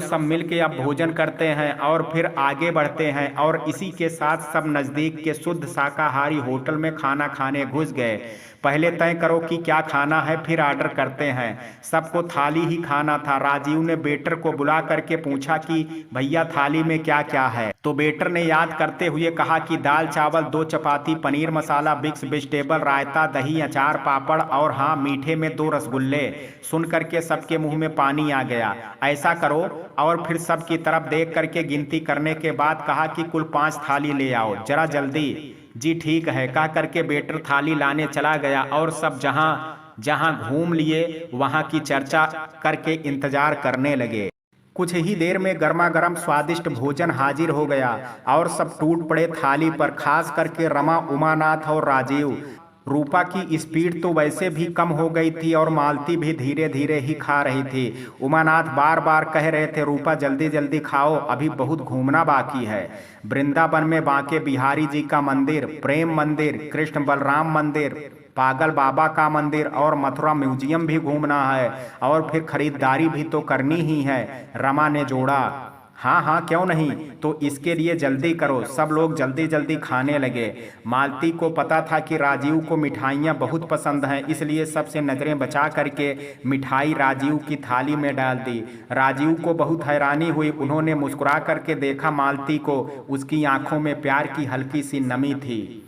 सब मिल के अब भोजन करते हैं और फिर आगे बढ़ते हैं। और इसी के साथ सब नज़दीक के शुद्ध शाकाहारी होटल में खाना खाने घुस गए। पहले तय करो कि क्या खाना है, फिर ऑर्डर करते हैं। सबको थाली ही खाना था। राजीव ने वेटर को बुला करके पूछा कि भैया थाली में क्या क्या है। तो वेटर ने याद करते हुए कहा कि दाल चावल, 2 चपाती, पनीर मसाला, मिक्स वेजिटेबल, रायता, दही, अचार, पापड़ और हाँ मीठे में 2 रसगुल्ले। सुन करके सबके मुंह में पानी आ गया। ऐसा करो, और फिर सबकी तरफ देख करके गिनती करने के बाद कहा कि कुल 5 थाली ले आओ, जरा जल्दी। जी ठीक है, कह करके वेटर थाली लाने चला गया और सब जहां जहां घूम लिए वहां की चर्चा करके इंतजार करने लगे। कुछ ही देर में गर्मा गर्म स्वादिष्ट भोजन हाजिर हो गया और सब टूट पड़े थाली पर, खास करके रमा, उमानाथ और राजीव। रूपा की स्पीड तो वैसे भी कम हो गई थी और मालती भी धीरे धीरे ही खा रही थी। उमानाथ बार बार कह रहे थे, रूपा जल्दी जल्दी खाओ, अभी बहुत घूमना बाकी है। वृंदावन में बांके बिहारी जी का मंदिर, प्रेम मंदिर, कृष्ण बलराम मंदिर, पागल बाबा का मंदिर और मथुरा म्यूजियम भी घूमना है और फिर खरीदारी भी तो करनी ही है। रमा ने जोड़ा, हाँ हाँ क्यों नहीं, तो इसके लिए जल्दी करो। सब लोग जल्दी जल्दी खाने लगे। मालती को पता था कि राजीव को मिठाइयाँ बहुत पसंद हैं, इसलिए सबसे नज़रें बचा करके मिठाई राजीव की थाली में डाल दी। राजीव को बहुत हैरानी हुई। उन्होंने मुस्कुरा करके देखा मालती को, उसकी आंखों में प्यार की हल्की सी नमी थी।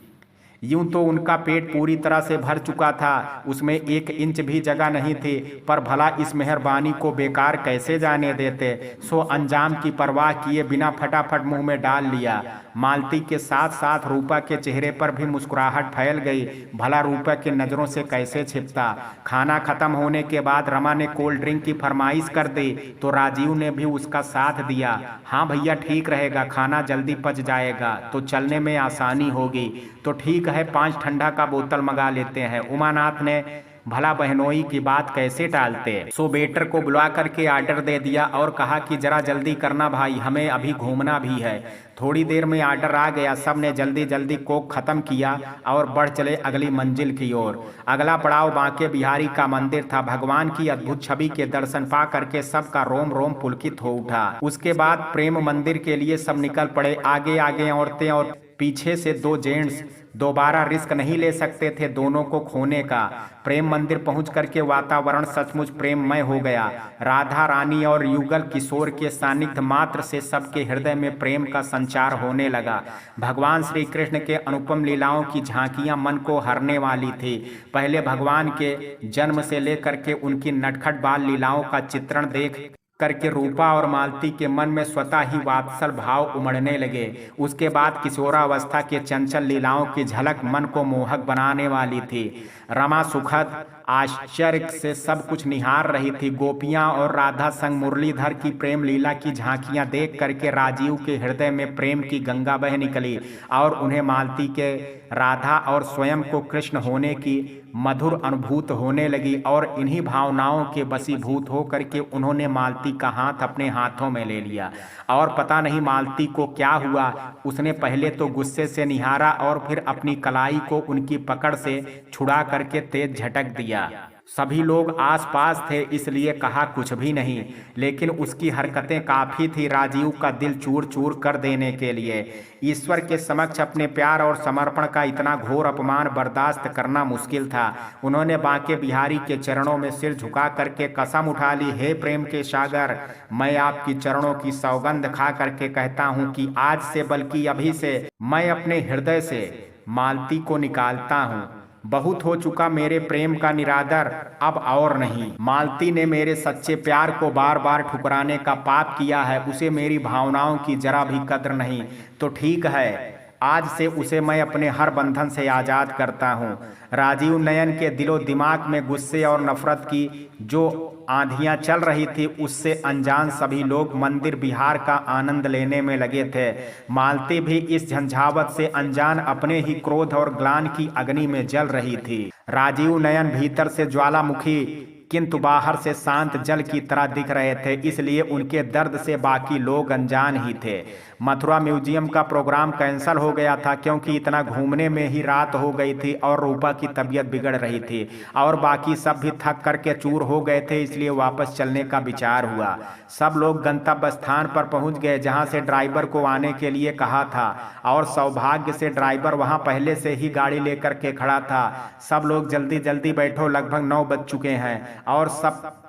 यूं तो उनका पेट पूरी तरह से भर चुका था, उसमें 1 इंच भी जगह नहीं थी, पर भला इस मेहरबानी को बेकार कैसे जाने देते। सो अंजाम की परवाह किए बिना फटाफट मुंह में डाल लिया। मालती के साथ साथ रूपा के चेहरे पर भी मुस्कुराहट फैल गई। भला रूपा की नज़रों से कैसे छिपता। खाना खत्म होने के बाद रमा ने कोल्ड ड्रिंक की फरमाइश कर दी तो राजीव ने भी उसका साथ दिया। हाँ भैया ठीक रहेगा, खाना जल्दी पच जाएगा तो चलने में आसानी होगी। तो ठीक है 5 ठंडा का बोतल मंगा लेते हैं। उमानाथ ने भला बहनोई की बात कैसे टालते। सो वेटर को बुला करके ऑर्डर दे दिया और कहा कि जरा जल्दी करना भाई, हमें अभी घूमना भी है। थोड़ी देर में ऑर्डर आ गया। सब ने जल्दी जल्दी कोक खत्म किया और बढ़ चले अगली मंजिल की ओर। अगला पड़ाव बांके बिहारी का मंदिर था। भगवान की अद्भुत छवि के दर्शन पा करके सबका रोम रोम पुलकित हो उठा। उसके बाद प्रेम मंदिर के लिए सब निकल पड़े। आगे आगे औरतें और पीछे से 2 जेंट्स। दोबारा रिस्क नहीं ले सकते थे दोनों को खोने का। प्रेम मंदिर पहुंच करके वातावरण सचमुच प्रेममय हो गया। राधा रानी और युगल किशोर के सानिध्य मात्र से सबके हृदय में प्रेम का संचार होने लगा। भगवान श्री कृष्ण के अनुपम लीलाओं की झांकियां मन को हरने वाली थी। पहले भगवान के जन्म से लेकर के उनकी नटखट बाल लीलाओं का चित्रण देख करके रूपा और मालती के मन में स्वतः ही वात्सल भाव उमड़ने लगे। उसके बाद किशोरावस्था के चंचल लीलाओं की झलक मन को मोहक बनाने वाली थी। रमा सुखद आश्चर्य से सब कुछ निहार रही थी। गोपियां और राधा संग मुरलीधर की प्रेम लीला की झांकियां देख करके राजीव के हृदय में प्रेम की गंगा बह निकली और उन्हें मालती के राधा और स्वयं को कृष्ण होने की मधुर अनुभूत होने लगी। और इन्हीं भावनाओं के वशीभूत हो करके उन्होंने मालती का हाथ अपने हाथों में ले लिया। और पता नहीं मालती को क्या हुआ, उसने पहले तो गुस्से से निहारा और फिर अपनी कलाई को उनकी पकड़ से छुड़ा करके तेज झटक दिया। सभी लोग आसपास थे इसलिए कहा कुछ भी नहीं, लेकिन उसकी हरकतें काफी थी राजीव का दिल चूर चूर कर देने के लिए। ईश्वर के समक्ष अपने प्यार और समर्पण का इतना घोर अपमान बर्दाश्त करना मुश्किल था। उन्होंने बांके बिहारी के चरणों में सिर झुका करके कसम उठा ली, हे प्रेम के सागर, मैं आपकी चरणों की सौगंध खा करके कहता हूँ कि आज से बल्कि अभी से मैं अपने हृदय से मालती को निकालता हूँ। बहुत हो चुका मेरे प्रेम का निरादर, अब और नहीं। मालती ने मेरे सच्चे प्यार को बार बार ठुकराने का पाप किया है। उसे मेरी भावनाओं की जरा भी कद्र नहीं। तो ठीक है, आज से उसे मैं अपने हर बंधन से आज़ाद करता हूँ। राजीव नयन के दिलो दिमाग में गुस्से और नफरत की जो आंधियां चल रही थी उससे अनजान सभी लोग मंदिर विहार का आनंद लेने में लगे थे। मालती भी इस झंझावत से अनजान अपने ही क्रोध और ग्लानि की अग्नि में जल रही थी। राजीव नयन भीतर से ज्वालामुखी किंतु बाहर से शांत जल की तरह दिख रहे थे, इसलिए उनके दर्द से बाकी लोग अनजान ही थे। मथुरा म्यूजियम का प्रोग्राम कैंसिल हो गया था क्योंकि इतना घूमने में ही रात हो गई थी और रूपा की तबीयत बिगड़ रही थी और बाकी सब भी थक करके चूर हो गए थे, इसलिए वापस चलने का विचार हुआ। सब लोग गंतव्य स्थान पर पहुंच गए जहां से ड्राइवर को आने के लिए कहा था और सौभाग्य से ड्राइवर वहां पहले से ही गाड़ी लेकर के खड़ा था। सब लोग जल्दी जल्दी बैठो, लगभग 9 बज चुके हैं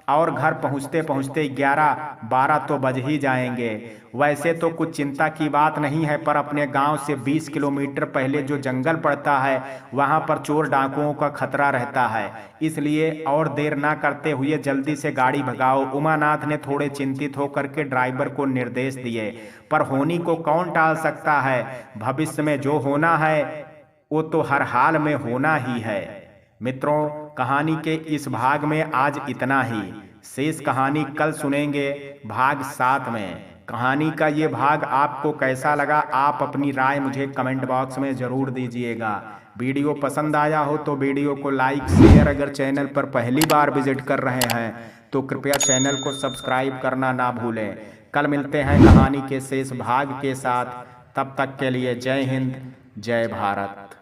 और घर पहुंचते पहुंचते 11-12 तो बज ही जाएंगे। वैसे तो कुछ चिंता की बात नहीं है, पर अपने गांव से 20 किलोमीटर पहले जो जंगल पड़ता है वहां पर चोर डाकुओं का खतरा रहता है, इसलिए और देर ना करते हुए जल्दी से गाड़ी भगाओ। उमानाथ ने थोड़े चिंतित होकर के ड्राइवर को निर्देश दिए, पर होनी को कौन टाल सकता है। भविष्य में जो होना है वो तो हर हाल में होना ही है। मित्रों, कहानी के इस भाग में आज इतना ही। शेष कहानी कल सुनेंगे भाग 7 में। कहानी का ये भाग आपको कैसा लगा, आप अपनी राय मुझे कमेंट बॉक्स में ज़रूर दीजिएगा। वीडियो पसंद आया हो तो वीडियो को लाइक शेयर, अगर चैनल पर पहली बार विजिट कर रहे हैं तो कृपया चैनल को सब्सक्राइब करना ना भूलें। कल मिलते हैं कहानी के शेष भाग के साथ, तब तक के लिए जय हिंद, जय भारत।